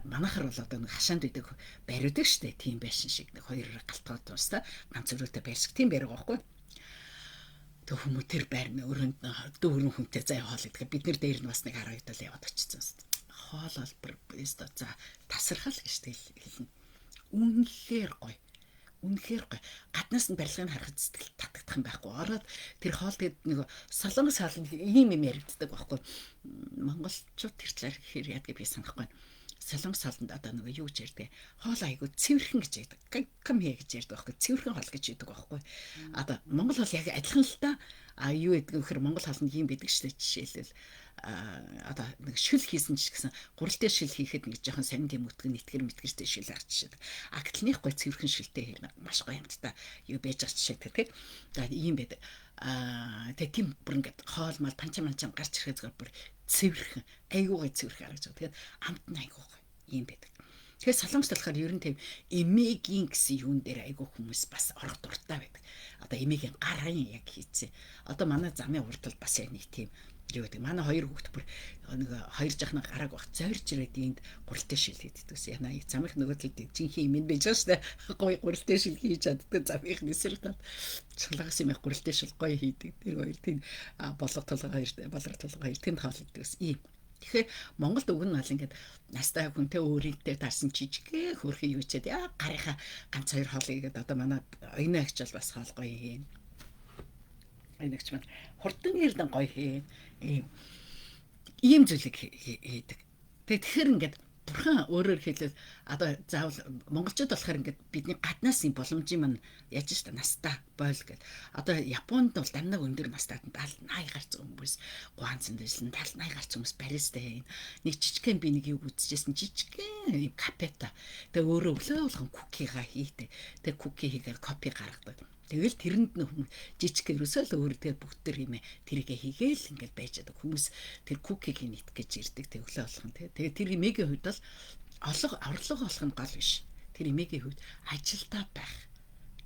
Манайхаар бол одоо нэг хашаанд үйдэг бариудаг штэ тийм байшин шиг нэг хоёр галтгоод туустай ганц өрөөтэй байр шиг тийм бариуга байхгүй. Тэг хүмүүс тэр байрны өрөөнд дөрвөн хүнтэй зай хоол идэх. Бид нэр дээр нь бас нэг 12 дол яваад очсон. Хоол албар бэст за тасархал гэж хэлнэ. Үнэхээр гоё. Гаднаас нь барилгыг харахад сэтгэл татагдах юм байхгүй. Ороод тэр хоол тэгээд нэг солонгос хаалт ийм юм яригддаг байхгүй. Монголчууд тэр талаар гэхээр яадаг би санахгүй байна. Солонгос хаалтанд одоо нэг юу гэж ярьдаг. Хоол айгу цэвэрхэн гэж ярьдаг. Кам гэж ярьдаг байхгүй. Цэвэрхэн хоол гэж ярьдаг байхгүй. Одоо Монгол бол яг адилхан л та юу гэдэг вэ гэхээр Монгол хаалтанд ийм байдаг шүү дээ. Жишээлбэл одоо нэг шүл хийсэн ч гэсэн гуралтай шүл хийхэд нэг жоохон самд юм өтгөн нэтгэртэй шүл арчдаг. Агтлныхгүй цэвэрхэн шүлтэй хэрнэ маш гоё юмд та юу байж байгаа жишээ тийм. За ийм байдаг. Тэгээ тийм бүр ингээд хоол мал панчам гарч ирэхэд зүгээр бүр цэвэрхэн айгуугай цэвэрхэн харагдаж байгаа. Тэгээд амт нь айгуугай ийм байдаг. Тэгэхээр солонгос болохоор ер нь тийм эмээгийн гэсэн юун дээр айгуу хүмүүс бас орох дуртай байдаг. Одоо эмээгийн гарын яг хийцээ. Одоо манай замын урдтал бас яг нэг тийм юу гэдэг. Манай хоёр хүүхэд бүр нэг хоёр жахнаа гарааг баг зорж ирээд энд гуралтай шил хийдэг гэсэн. Яна замынх нөгөө талд жинхэнэ юм байж байгаа шүү дээ. Гоё гуралтай шил хийж чаддаг замынх нэсэр тал. Чулгаас юм гуралтай шил гоё хийдэг. Тэр хоёр тийм болго толгой хоёр тэнд хаалдаг гэсэн. Ийм. Тэгэхээр Монголд өгн бол ингээд настай хүнтэй өөрийгөө таарсан жижиг хөрхий юу чээд гарынхаа ганц хоёр хоолыг гэдэг одоо манай оюуны агч бол бас хоол гоё хийн. Оюунагч маань хурдан эрдэн гоё хийн. Ийм зүйлийг хийдэг. Тэгэхээр ингээд бурхан өөрөөр хэлбэл одоо заавал монголчууд болохоор ингээд бидний гаднаас юм боломжийн маань яаж ч та настаа бойл гэл. Одоо Японд бол дамнаг өндөр настаад 70 80 гарц хүмүүс гуанцсан дэжлэн 70 80 гарц хүмүүс баристай. Нэг жижигхэн би нэг юу үзчихсэн жижигхэн капета. Тэгээ өөрөө өглөө болгон кукига хийдэг. Тэгээ куки хийгээл копи гаргадаг. Тэгэл тэрэнд нь жижиг ерөөсөө л өөртөө бүгд төр юм тэрийгэ хийгээл ингээд байж байгаа хүмүүс тэр кукиг нийт гэж ирдэг тэглээ болгон тий. Тэгээ тэр имэгийн хувьд бол орлого олох нь гол биш. Тэр имэгийн хувьд ажилдаа байх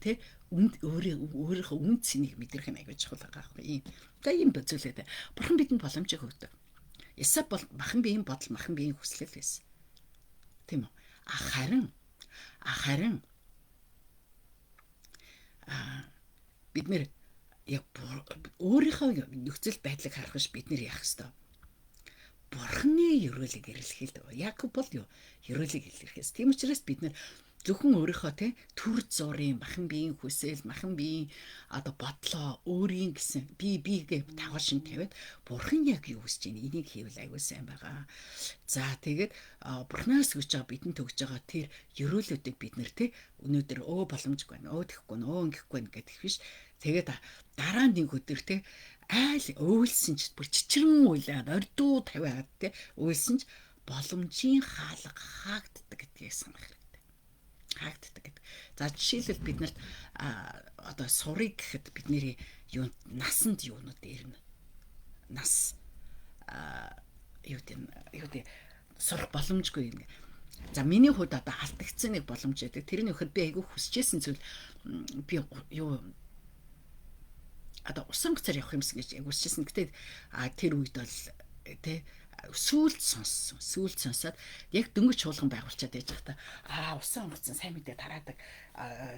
тий өөрийнхөө үн цэнийг мэдрэх нь аягүй чухал байгаа байхгүй юм. Тэгээ юм бөцөлөөд бурхан бидэнд боломжийг өгдөг. Ясаа бол махан биеийн бодол махан биеийн хүсэл байсан. Тийм үү? Харин бид нэр яг өөрийнхөө нөхцөл байдлыг харах биш бид нэр яах ёстой. Бурхны ерөөлийг эрэлхийлдэг. Яг бол юу? Ерөөлийг илэрхийлсэн. Тийм учраас бид нэр Зөвхөн өөрийнхөө тий төр зургийн махан биеийн хүсэл, махан биеийн одоо бодлоо өөрийн гэсэн бигээ тавшин тавиад бурхан яг юу хүсэж байна энийг хийвэл аягүй сайн байгаа. За тэгээд бурханаас өгж байгаа бидэнд өгж байгаа тэр ерөөлүүдийг бид нэр тий өнөөдөр боломжгүй байна, тэхгүй нөө ингэхгүй гэдэг биш. Тэгээд дараа нэг өдөр тий айл өөлсөн ч бүр чичрэн уйлаад ордуу тавиад тий уйлсан ч боломжийн хаалга хаагддаг гэдгийг санах хэрэгтэй. Хаагддаг гэдэг. За жишээлбэл бид нарт одоо сурыг гэхэд бидний юу насанд юунууд ирнэ. Нас юу гэдэг сурах боломжгүй юм. За миний хувьд одоо алдагдсан нэг боломж байдаг. Тэрний өгөхөд би айгүй хүсэжсэн зүйл би юу одоо усан гоцоор явах юмсан гэж хүсэжсэн. Гэтэ тэр үед бол тэ сүулт сонсоод яг дөнгөж чуулган байгуулчаад яж захта усан онгоцсон сайн мэдээ тараадаг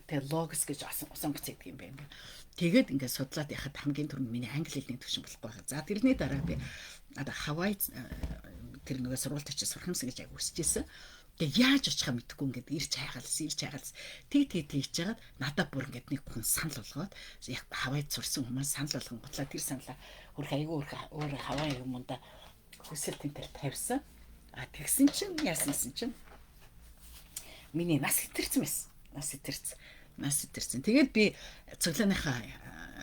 тэгээ логос гэж усан онгоц гэдэг юм байна. Тэгээд ингээд судлаад яхад хамгийн түрүүнд миний англи хэлний төвшин болохгүй байна. За тэрний дараа би одоо Хавай тэр нөгөө сургуульд очиж сурах юмсан гэж яг хүсэжсэн. Тэгээ яаж очихаа мэдэхгүй ингээд ирж хайгалс тэгж жагаад надад бүр ингээд нэг хүн санал болгоод яг Хавайд сурсан хүмүүс санал болгон готлаа тэр саналаа өөр Хавай юмда хүсэл тэнтэр тавьсан. Тэгсэн чинь яасансэн чинь миний нас хитэрсэн байсан. Нас хитэрсэн. Тэгээд би цоглооныхаа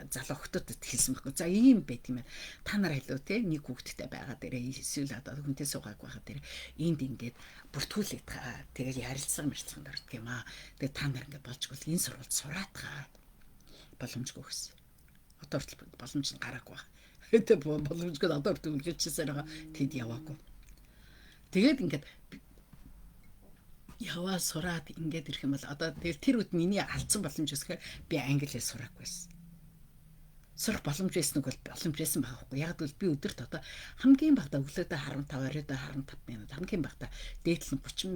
залуу хүмүүсд хэлсэн байхгүй. За ийм байт юм байна. Та нар илүү те нэг хүүхэдтэй байгаа дээрээ эсвэл одоо хүнтэй суугааг байгаа дээр энд ингээд бүртгүүлээд тэгээд ярилцсан мэрцэн дурддаг юм аа. Тэгээд та нар ингээд болжгүй энэ сургуульд сураатгаа боломжгүй гэсэн. Одоо хүртэл боломж нь гараагүй байна. Тэ боломжгүй одоо хүртэл үлгэжсэн байгаа тэнд яваагүй. Тэгээд ингээд яваа сураад ингээд ирэх юм бол одоо тэр үед миний алдсан боломж өсгөхөөр би англи хэл сураагүй байсан. Сурах боломж байсан нь бол боломж байсан байхгүй. Яг л би өдөрт одоо хамгийн багадаа өглөөдөө 15 минут хамгийн багадаа дээдлэн 30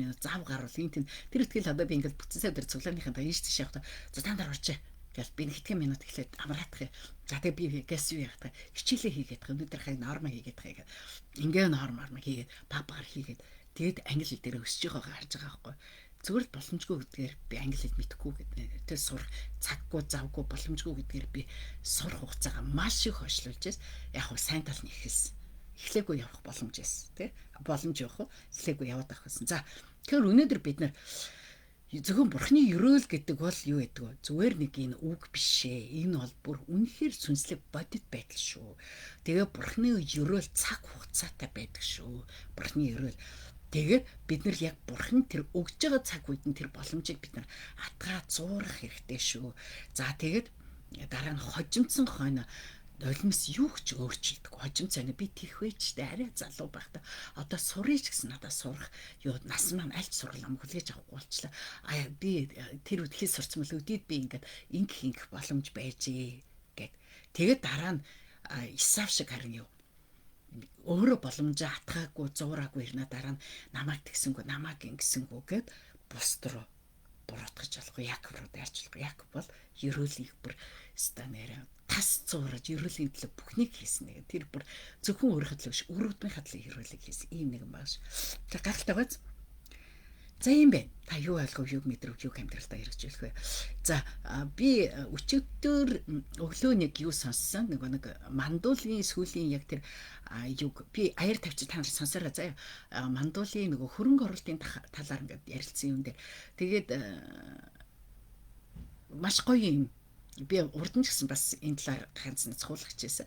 минут зав гарвал энэ тэр ихтгэл одоо би ингээд бүтэн сая дээр цуглааныхаа ийш тийш явахдаа за та нар орж гэл би хэдхэн минут эхлээд амраадах юм. За тэгээ би гэс юу яах вэ? Хичээлээ хийгээд өнөөдөр хай норма хийгээд байгаа. Ингээ норма хийгээд багаар хийгээд тэгээд англи хэл дээр өсөж байгаагаа харж байгаа байхгүй. Зүгээр л боломжгүй гэдгээр би англи хэл мэдэхгүй гэдэг. Тэр сурах цаггүй завгүй боломжгүй гэдгээр би сурах хугацаагаа маш их хойшлуулж байсан. Яг хөө сайн тал нь ихэлсэн. Эхлээгүй явах боломж байсан тий. Боломж явах эхлээгүй яваад авах байсан. За тэгэхээр өнөөдөр бид нар зөвхөн бурхны ерөөл гэдэг бол юу гэдэг вэ? Зүгээр нэг энэ үг биш ээ. Энэ бол бүр үнэхээр сүнслэг бодит байдал шүү. Тэгээ бурхны ерөөл цаг хугацаатай байдаг шүү. Бурхны ерөөл. Тэгээд бид нар яг бурхан тэр өгж байгаа цаг үед нь тэр боломжийг бид нар атгаа зуурах хэрэгтэй шүү. За тэгээд дараа нь хожимдсан хойно улмс юу ч өөрчилдөг. Хожимц байна. Би тийх вэжтэй арай залуу байхдаа одоо сурыч гэсэн надад сурах юу нас маань альч сурлаа хүлээж авахгүй болчлаа. Би тэр үед хэл сурцсан бол өдийд би ингээд ингэх боломж байжээ гэд. Тэгээд дараа нь Исав шиг харин юу өөрөө боломжоо атгаагүй зуураагүй ирнэ дараа нь намайг тэгсэнгүү намайг ингэсэнгүү гэд бусд руу буруутгаж болохгүй. Яков руу дайрч болохгүй. Яков бол ерөөлийг бүр станераа тас зуураж ерөөлийн төлөө бүхнийг хийсэн нэг. Тэр бүр зөвхөн өөрийнхөө төлөө биш өрөвдмийн хадлыг ерөөлийг хийсэн. Ийм нэгэн баг ш. Тэр гахалтай байц. За юм бэ. Та юу ойлгов, юг мэдрв, юг амьдралтаа хэрэгжүүлэх вэ? За би өчигдөр өглөө нэг юу сонссон. Нэг мандуулын сүүлийн яг тэр юг би аяр тавьчих та нар сонсороо заяа. Мандуулын нөгөө хөрөнгө оруулалтын талаар ингээд ярилцсан юм дээр. Тэгээд маш гоё юм. Би урд нь ч гэсэн бас энэ талаар ганц нэцхуулах гэсэн.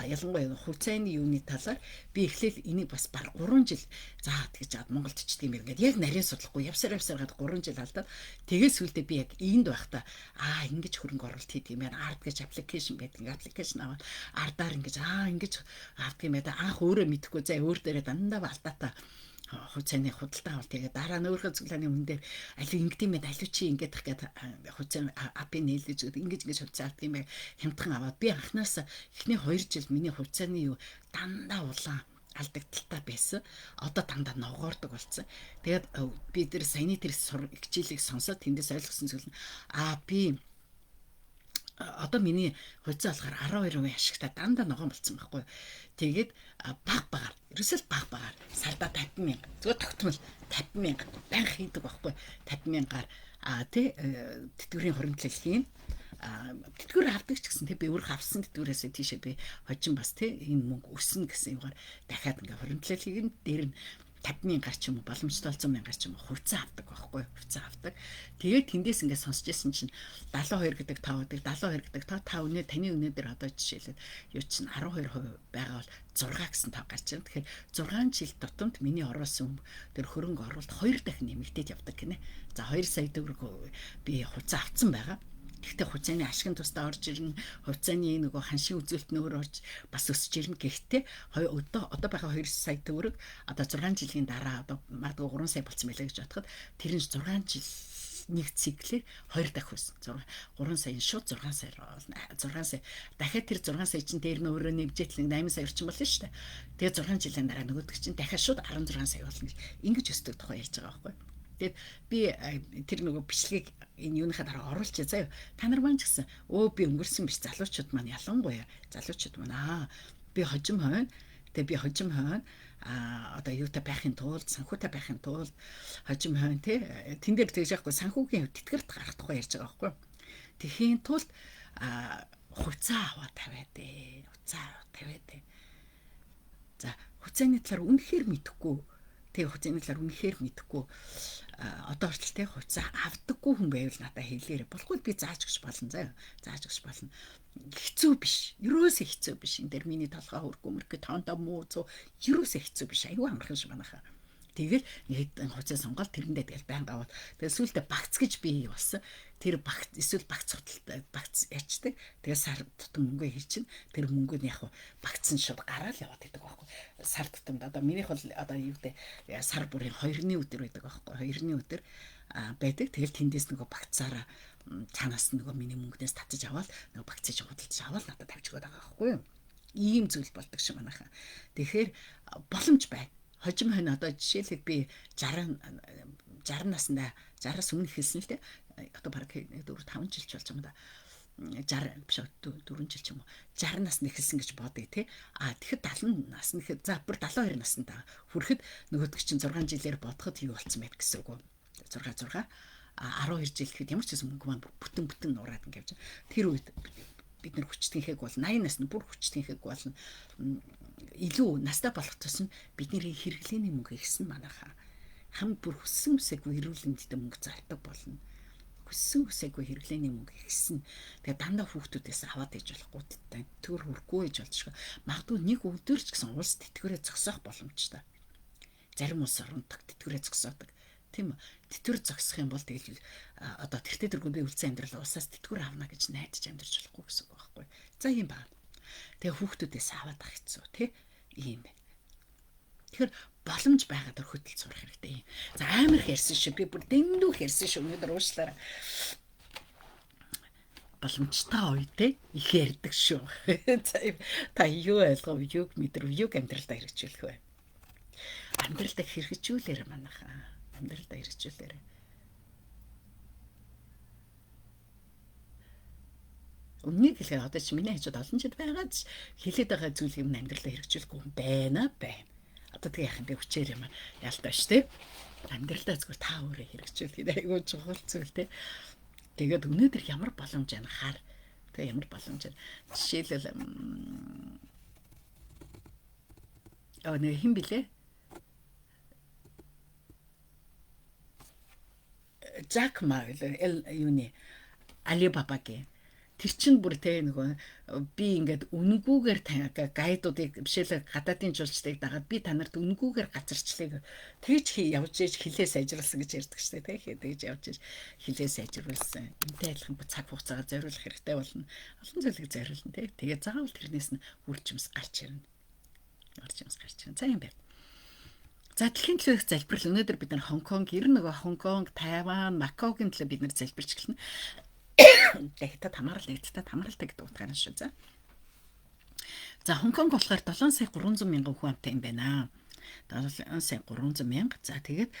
Ялангуяа хувьцааны юуны талаар би эхлээл энийг бас баг 3 жил за тэгж чад Монголд ч тийм юм ингээд яг нарийн судлахгүй явсаар гад 3 жил алдаад тэгээд сүултээ би яг энд байхдаа ингэж хөрөнгө оруулалт хийх юм байна. Ард гэж аппликейшн байдаг. Аппликейшн аваад ардаар ингэж авдаг юм байна. Анх өөрөө мэдэхгүй за өөр дээрээ дандаа алдаатай хувьцааны худалдаа авалт тэгээд дараа нь өөрийнхөө цуглааны хүн дээр алив ингэдэм байд алив чи ингэж гээд хувьцаа апи нээлж ингэж хувьцаа авдаг юм бай хямдхан аваад би анханаас эхний 2 жил миний хувьцааны юу дандаа улаан алдагдaltaй байсан. Одоо дандаа ногоордог болсон. Тэгээд би тэр саяны тэр хичээлийг сонсоод тэндээс ойлгосон зүйл нь би одоо миний хувьцаа болохоор 12% ашигтай дандаа ногоон болцсон байхгүй. Тэгээд баг ерөөсөө баг сарда 50,000 зүгээр тогтмол 50,000 банк хийдэг байхгүй. 50,000-аар тэтгэврийн хуримтлал хийн. Тэтгэвэр авдаг ч гэсэн би өөрөө авсан тэтгэврээсээ тийшээ би хожин бас энэ мөнгө өснө гэсэн юмгаар дахиад ингээ хуримтлал хийгэн дээр нь 50,000 гарч юм уу боломжтой 100,000 гарч юм уу хувьцаа авдаг байхгүй хувьцаа авдаг. Тэгээд тэндээс ингээ сонсч ирсэн чинь 72 гэдэг тавуудыг 72 гэдэг та өнөө таны өнөө дээр одоо жишээлбэл юу чинь 12% байгаа бол 6 гэсэн тав гарч байна. Тэгэхээр 6 жил тутамд миний оруулсан тэр хөрөнгө оруулалт 2 дахин нэмэгдээд явдаг гинэ. За 2 сая төгрөг би хувьцаа авсан байгаа. Гэхдээ хувьцааны ашигын тусдаа орж ирнэ, хувьцааны нөгөө ханшийн үзүүлэлт нөр орж бас өсөж ирнэ. Гэхдээ одоо байгаа 2 сая төгрөг одоо 6 жилийн дараа одоо магадгүй 3 сая болсон байлаа гэж бодоход тэр нь 6 жил нэг циклээр 2 дахь өссөн. 3 сая шууд 6 сая болно. 6 сая дахиад тэр 6 сая чинь дээр нь өөрөө нэмжээтэл 8 сая орчим болно шүү дээ. Тэгээ 6 жилийн дараа нөгөөдөг чинь дахиад шууд 16 сая болно гэж ингэж өсдөг тухай ярьж байгаа байхгүй. Тэгээд би тэр нөгөө бичлэгийг энэ юуныхаа дараа оруулчих заяа. Та нар маань ч гэсэн би өнгөрсөн биш залуучууд маань ялангуяа залуучууд маань би хожим хойно. Тэгээд би хожим хойно одоо юутай байхын тулд санхүүтэй байхын тулд хожим хойно тэн дээр тэгж яахгүй санхүүгийн тэтгэрт гарах тухай ярьж байгаа байхгүй. Тэхийн тулд хувьцаа аваад тавиад За хувьцааны талаар үнэхээр мэдэхгүй. Тэгээ хувьцааны талаар үнэхээр мэдэхгүй. Одоо хүртэл хувьцаа авдаггүй хүн байвал надад хэлээрэй. Болохгүй би зааж өгч болно заяа. Зааж өгч болно. Хэцүү биш. Ерөөсөө хэцүү биш. Энд дээр миний толгой хөргөмөрхөд тоонтой муу зөө ерөөсөө хэцүү биш. Аюу амархан шиг манайхаа. Тэгэл нэг хувьцаа сонгоод тэрэндээ тэгэл байнга аваад. Тэгэл сүүлдээ багц гэж би болсон. Тэр багц эсвэл багц хотолтой багц ячдаг. Тэгээ сар тутам мөнгө хийчин. Тэр мөнгө нь яг багц нь шууд гараал яваад идэг байхгүй. Сар тутамд одоо минийх бол одоо юу гэдэг сар бүрийн 2-ны өдөр байдаг байхгүй. 2-ны өдөр байдаг. Тэгэл тэндээс нөгөө багцаараа цаанаас нөгөө миний мөнгнээс татаж аваад нөгөө багцыг худалдаж аваад надад тавьж өгöd байгаа байхгүй. Ийм зүйл болдог шиг манайхаа. Тэгэхээр боломж байна. Хожим хойно одоо жишээлбэл би 60 наснда 60-аас өмнө хэлсэн л дээ. Одоо бараг 4-5 жил болж байгаа юм да. 60 биш 4 жил ч юм уу. 60 насны эхэлсэн гэж бодъё те. Тэгэхэд 70 насны за бүр 72 наснда хүрэхэд нөгөөдөг чинь 6 жилээр бодоход юу болцсон байд гэсэн үг. 6 12 жил гэхэд ямар ч гэсэн мөнгө маань бүтэн нураад ингээд явж. Тэр үед бид нар хүчтэнхэг бол 80 насны бүр хүчтэнхэг болно. Илүү настай болох тусам бидний хэрэглээний мөнгө ихсэн манайхаа хам бүр хүссэн үсээгүй эрүүлэндээ мөнгө зардаг болно. Хүссэн үсээгүй хэрэглээний мөнгө ихсэн. Тэгээ дандаа хүүхдүүдээс аваад ээж болохгүй төр хөрөхгүй ээж болчихгоо. Магадгүй нэг өдөр ч гэсэн улс тэтгэврээ зогсоох боломжтой. Зарим улс орнд тэтгэврээ зогсоодог. Тийм үү? Тэтгэвэр зогсох юм бол тэгэл одоо тэртээ дэргүй би үлцэн амьдрал усаас тэтгэвэр авна гэж найдаж амьдарч болохгүй гэсэн үг байхгүй. За юм байна. Тэгээ хүүхдүүдээс аваад ах хэцүү тий ийм байна. Тэгэхээр боломж байгаад хөдөлж сурах хэрэгтэй. За амар их ярьсан шүү. Би бүр дэндүүх ярьсан шүү. Өнөөдөр уушлаараа боломжтой үедээ их ярьдаг шүү. За та юу ойлгов, юуг мэдрэв, юуг амьдралдаа хэрэгжүүлэх вэ? Амьдралдаа хэрэгжүүлээрэ манайхаа. Амьдралдаа хэрэгжүүлээрэ. Үннийг хэлэхэд одоо чи миний хажууд олон жил байгаад хэлээд байгаа зүйл юм амьдралдаа хэрэгжүүлэхгүй юм байна. Одоо тэгээ яах юм бэ хүчээр юм ялтаа ш тэ. Амьдралдаа зүгээр та өөрөө хэрэгжүүлэх айгүй чухал зүйл тэ. Тэгээд өнөөдөр ямар боломж байна хаар. Тэгээ ямар боломж байна. Жишээлбэл нэг хэм блэ? Жак Ма юуны Алибабагийн тэр чин бүр тэ нөгөө би ингээд үнгүүгээр гайдуудыг бишээлээ гадаадын жуулчдыг дагаад би танарт үнгүүгээр газарчлыг тэгж явж ээж хилээ сайжруулсан гэж ярьдаг штэ тэгж явж ээж хилээ сайжруулсан энтэй адилхан цаг хугацаагаар зориулах хэрэгтэй болно олон зүйлийг зориулна тэгээ заавал тэрнээс нь үржимс гарч ирнэ за юм байна. За дэлхийн төлөөх залбирал өнөөдөр бид нар Хонконг, Хонконг, Тайван, Макаогийн төлөө бид нар залбирч гэлнэ. Тэгтээ хамааралтай гэдэг утгаараа шүү за. За Хонконг болохоор 7 сая 300 мянган хүн амтай юм байна. 7 сая 300 мянга. За тэгээд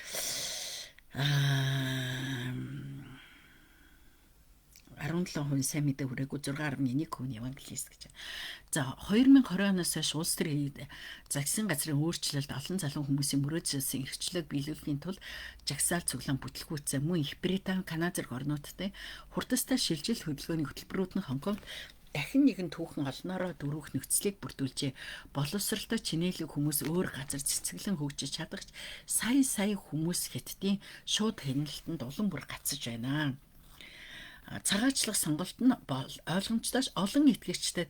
14 17% сайн мэдээ хүрээгүй 6.1% евангелист гэж. За 2020 оноос хойш улс төрийн засгийн газрын өөрчлөлт олон залуу хүмүүсийн мөрөөдсөн эрхчлөлийг биелүүлэхийн тулд жагсаал цуглаан бүтлгүүцсэн мөн Их Британи, Канада зэрэг орнуудтай хурдастай шилжил хөдөлгөөний хөтөлбөрүүд нь Хонконгт дахин нэгэн түүхэн олноороо дөрвөх нөхцөлийг бүрдүүлжээ. Боловсралтай чинээлэг хүмүүс өөр газар цэцгэлэн хөгжиж чадагч сая хүмүүс Хятадын шууд хяналтанд улам бүр гацж байна. Цагаачлах сонголт нь ойлгомжтойч олон итгэгчдэд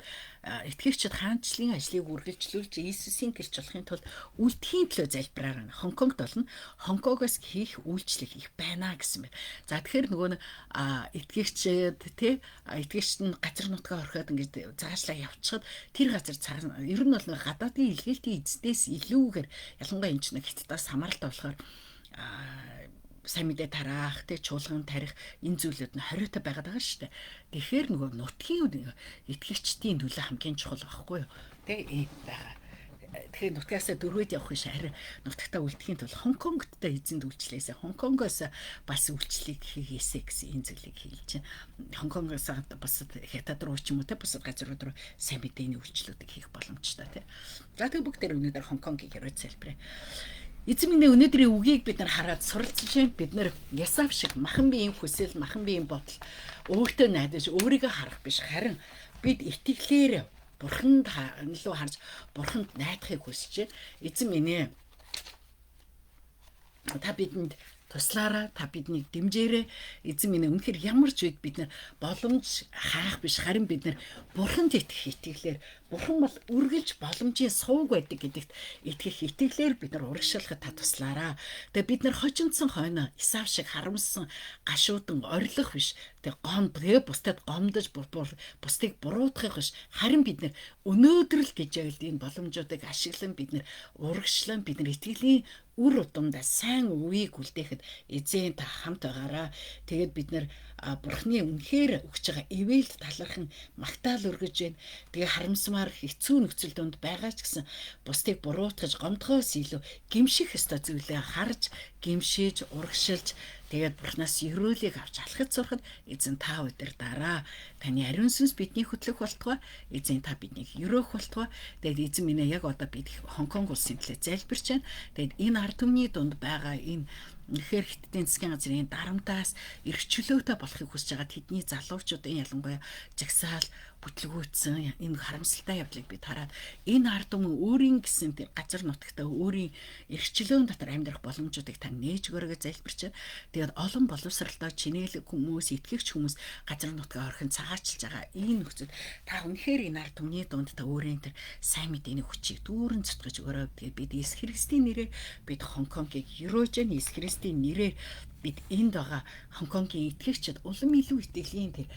хаанчлалын ажлыг үргэлжлүүлж Иесусийн гэрч болохын тулд үлдэхийн төлөө залбираар байна. Хонконгт болно. Хонконгоос хийх үйлчлэл их байна гэсэн байна. За тэгэхээр нөгөө итгэгчд итгэгчд нь газар нутгаа орхиод ингэж цаашлаа явчихад тэр газар ер нь бол гадаадын илгээлтийн эздээс илүүгээр ялангуяа энэ ч нэг Хятадаас хамааралтай болохоор сайн мэдээ тараах, чуулган тарих энэ зүйлүүд нь хориотой байгаад байгаа шүү дээ. Тэгэхээр нөгөө нутгийн итгэгчдийн төлөө хамгийн чухал байхгүй юу? Ийм байгаа. Тэгэхээр нутгаасаа дөрвөд явах биш харин нутагтаа үлдэхийн тулд Хонконгттай эзэнд үйлчлээсээ Хонконгоос бас үйлчлэлийг хийгээсэй гэсэн энэ зүйлийг хэлж байна. Хонконгоос бас Хятад руу ч юм уу бусад газрууд руу сайн мэдээний үйлчлэлүүдийг хийх боломжтой тийм. За тэг бүгд өнөөдөр Хонконгийг яриад залбирая. Эзэн минь өнөөдрийн үгийг бид нар хараад суралцж байна. Бид нар ясав шиг махан биеийн хүсэл, махан биеийн бодол өөртөө найдаж өөрийгөө харах биш харин бид итгэлээр Бурханд илүү харж Бурханд найдахыг хүсэж байна. Эзэн минь та бидэнд туслаараа, та биднийг дэмжээрэй. Эзэн минь үнэхээр ямар ч үед бид нар боломж хаах биш харин бид нар Бурханд итгэх итгэлээр Бурхан бол үргэлж боломжийн сувг байдаг гэдэгт итгэх итгэлээр бид нар урагшаалахад та туслаараа. Тэгээ бид нар хожимдсон хойно Исав шиг харамсан гашуудан орилох биш. Тэгээ бусдад гомдож бусдыг буруутгах биш. Харин бид нар өнөөдөр л гэж байл энэ боломжуудыг ашиглан бид нар урагшлан бид нар итгэлийн үр удамдаа сайн үеийг үлдээхэд эзэн та хамт байгаараа. Тэгээд бид нар Бурхны үнэхээр өгч байгаа ивэлд талархан магтаал өргөж байна. Тэгээ харамсмаар хэцүү нөхцөл донд байгаа ч гэсэн бусдыг буруутгаж гомдохоос илүү гимших ёстой зүйлээ харж, гимшиж, урагшилж тэгээд Бурхнаас өрөөлийг авч алхаж сурахад эзэн та удирдаараа. Таны ариун сүнс бидний хөтлөх болтугай. Эзэн та биднийг өрөөх болтугай. Тэгээд эзэн минь яг одоо бид Хонконг улсын төлөө залбирч байна. Тэгээд энэ ард түмний дунд байгаа энэ үнэхээр Хятадын засгийн газрын дарамтаас эрх чөлөөтэй болохыг хүсэж байгаа тэдний залуучуудын ялангуяа жагсаал бүтлгүүцсэн энэ харамсалтай явдлыг бид хараад энэ ард түмэн өөрийн гэсэн тэр газар нутагтаа өөрийн эрх чөлөөний дотор амьдрах боломжуудыг та нээж өгөөрэй гэж залбирч байна. Тэгээд олон боловсралтай чинээлэг хүмүүс, итгэгч хүмүүс газар нутгаа орхин цагаачилж байгаа энэ нөхцөл та үнэхээр энэ ард түмний дунд та өөрийн тэр сайн мэдээний хүчийг дүүрэн цутгаж өгөөрэй. Тэгээд бид Иесус Христийн нэрээр бид Хонконгийг өрөөж байна. Иесус Христийн нэрээр бид энд байгаа Хонконгийн итгэгчид улам илүү итгэлийн тэр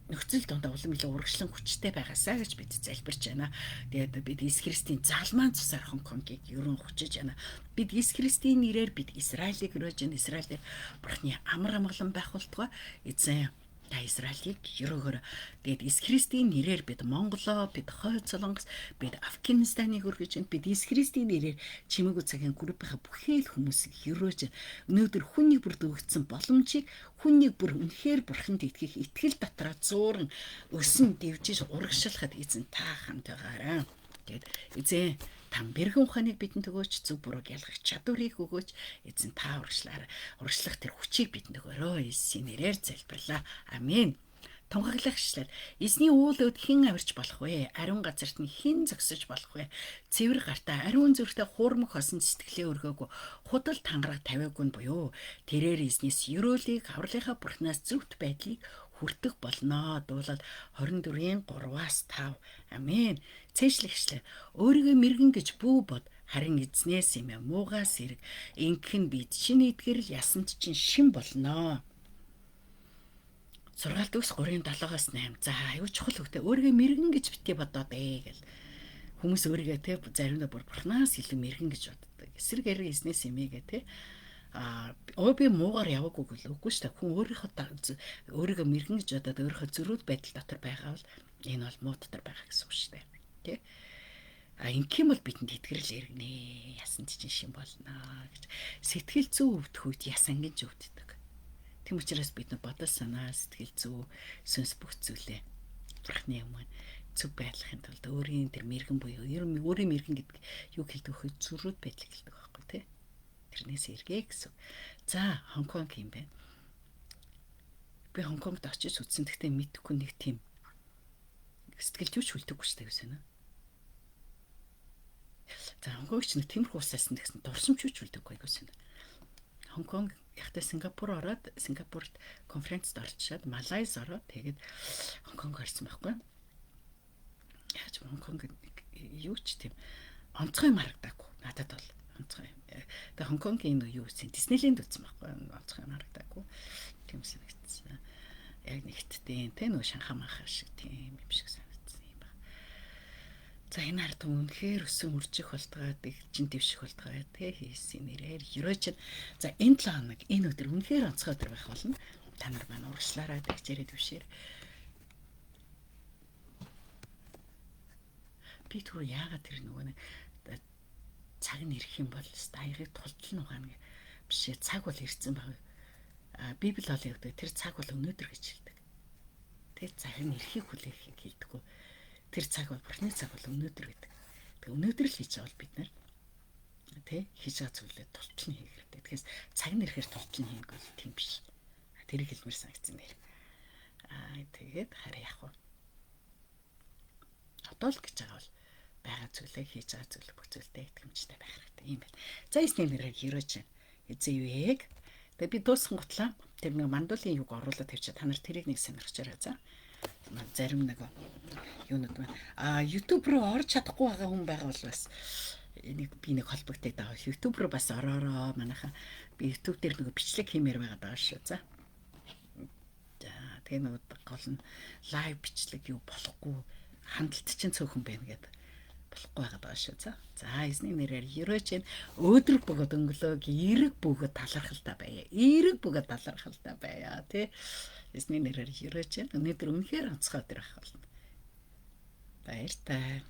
нөхцөл донд улам илүү урагшлан хүчтэй байгаасаа гэж бид залбирч байна. Тэгээд бид Иесус Христийн залмаан цусаар Хонконгийг ерөн хүчиж байна. Бид Иесус Христийн нэрээр бид Израилийг өрөөж байна. Израилд Бурхны амар амгалан байх болтугай. Эзэн та Израилийг өрөөгөр. Тэгээд Иесус Христийн нэрээр бид Монголоо, бид Хойд Солонгос, бид Афганистаныг өргөж байна. Бид Иесус Христийн нэрээр Чимээгүй цагийн группийнхаа бүхэл хүмүүсийг өрөөж байна. Өнөөдөр хүнийг бүр дөгөгдсөн боломжийг хүнийг бүр үнэхээр Бурханд итгэх итгэл дотроо зууран өсөн дэвжиж урагшлахад эзэн та хамт байгаарай. Тэгээд эзэн там бэрхэн ухааныг бидэнд өгөөч, зөв бурууг ялгах чадварыг өгөөч. Эзэн та урагшлах тэр хүчийг бидэнд өгөөрэй. Иесусийн нэрээр залбирлаа. Амен. Тунхаглахчлаар эзний уулууд хэн авирч болох вэ? Ариун газарт нь хэн зогсож болох вэ? Цэвэр гартаа ариун зүрхтэй хуурмах хосон сэтгэлээ өргөөгүй худал тангараг тавиагүй нь буюу тэрээр эзнээс өрөөлийг авралынхаа Бурхнаас зөвхт байдлыг хүртэх болно. Дуулал 24-ийн 3-аас 5. Амен. Цээжлэгчлээ. Өөрийгөө мэргэн гэж бүү бод. Харин эзнээс юм муугаас хэрэг. Ингэх нь бид шинэ эдгэрэл ясанд чинь шин болно. Сургаалт ус 3:7-аас 8. За аюу чухал хөвгтэй. Өөрийгөө мэргэн гэж битгий бодоод гэл. Хүмүүс өөрийгөө заримдаа Бурхнаас илүү мэргэн гэж боддог. Эсрэг яриг эзнээс юмээ гэ би муугаар яваагүй гэл үгүй шүү дээ. Хүн өөрийгөө мэргэн гэж бодоод өөрийнхөө зөрүүд байдал дотор байгаа бол энэ бол муу дотор байгаа гэсэн үг шүү дээ. Тэ? Ингэм бол бидэнд итгэрэл иргэнэ. Ясанд чинь шин болно гэж сэтгэл зүй өвдөх үед ясан гэж өвддөг. Тийм учраас бид нар бодол санаа сэтгэл зүй сүнс бүх зүйлээ бурхны өмнө зөв байдлахын тулд өөрийн тэр мэрэгэн буюу өөрийн мэрэгэн гэдэг юу хэлдэг вэ? Зүрүүд байдал хэлдэг байхгүй тий. Тэрнээс эргээ гэсэн. За Хонконг юм бэ? Би Хонконгд очиж үзсэн. Гэхдээ мэдхгүй нэг тийм сэтгэл зүйч хүлдэггүй шүү дээ юусаа. За Хонконгч нэг тиймэрхүү усаас нь гэсэн дурсамжч хүлдэггүй юусаа. Хонконг ягтай Сингапур ороод Сингапурт конференцд орчоод Малайз ороод тэгээд Хонконг орсон байхгүй. Яаж Хонконг юу ч тийм онцгой юм харагдаагүй. Надад бол онцгой. Тэгээд Хонконгийн юу гэсэн Диснейленд үзсэн байхгүй. Онцгой юм харагдаагүй. Тийм санагдсан. Яг нэгтдээ тэ нөө Шанхай махаа шиг тийм юм шиг санагдсан юм байна. За энэ ард үнэхээр өсөн үржих болтгаад чин дэвших болтгаад тэ хийсэн нэрээр Ерөөч. За энэ 7 хоног энэ өдөр үнэхээр онцгой өдөр байх болно. Та нар маань урагшлаараа дэгчээрээ дэвшээр. Би түр яагаад тэр нөгөө цаг нь ирэх юм бол даягыг тултал нугаана биш ээ цаг бол ирсэн баг. Библи бол явдаг тэр цаг бол өнөөдөр гэж хэлдэг. Тэр цаг нь ирэхийг хүлээхийг хэлдэггүй. Тэр цаг бол бурхны цаг бол өнөөдөр гэдэг. Тэг өнөөдөр л хийж байгаа бол бид нар тий хийж байгаа зүйлээ тултал нь хийх хэрэгтэй. Тэгэхээр цаг нь ирэхээр тултал нь хийх бол тийм биш. Тэрийг хэлмээр санагдсан нэр. Тэгээд хараа яах вэ? Одоо л гэж байгаа бол байгаа зүйлээ хийж байгаа зүйл бүх зүйлдээ итгэмжтэй байх хэрэгтэй юм байна. За эсний нэрээр Ерөөч эзэвэг. Тэгээ би дууссан гутлаа тэр нэг мандуулын юг оруулаад тавьчаа та нар тэрийг нэг сонирхчаарай за. Зарим нэг юунууд байна. YouTube руу орж чадахгүй байгаа хүн байгаа бол бас энийг би нэг холбогдоод байгаа. YouTube руу бас ороороо манайха би YouTube дээр нэг бичлэг хиймээр байгаа шүү. За. За тэгээ нэг гол нь лайв бичлэг юу болохгүй хандлт чинь цөөхөн байна гэдэг болохгүй байгаа шүү. За эзний нэрээр Ерөөч өөдрөг бөгөөд өнгөлөөг эрэг бөгөөд талархалтай байя. Эрэг бөгөөд талархалтай байя тий. Эзний нэрээр Ерөөч өнөөдөр үнэхээр онцгой өдөр байх болно. Баяртай.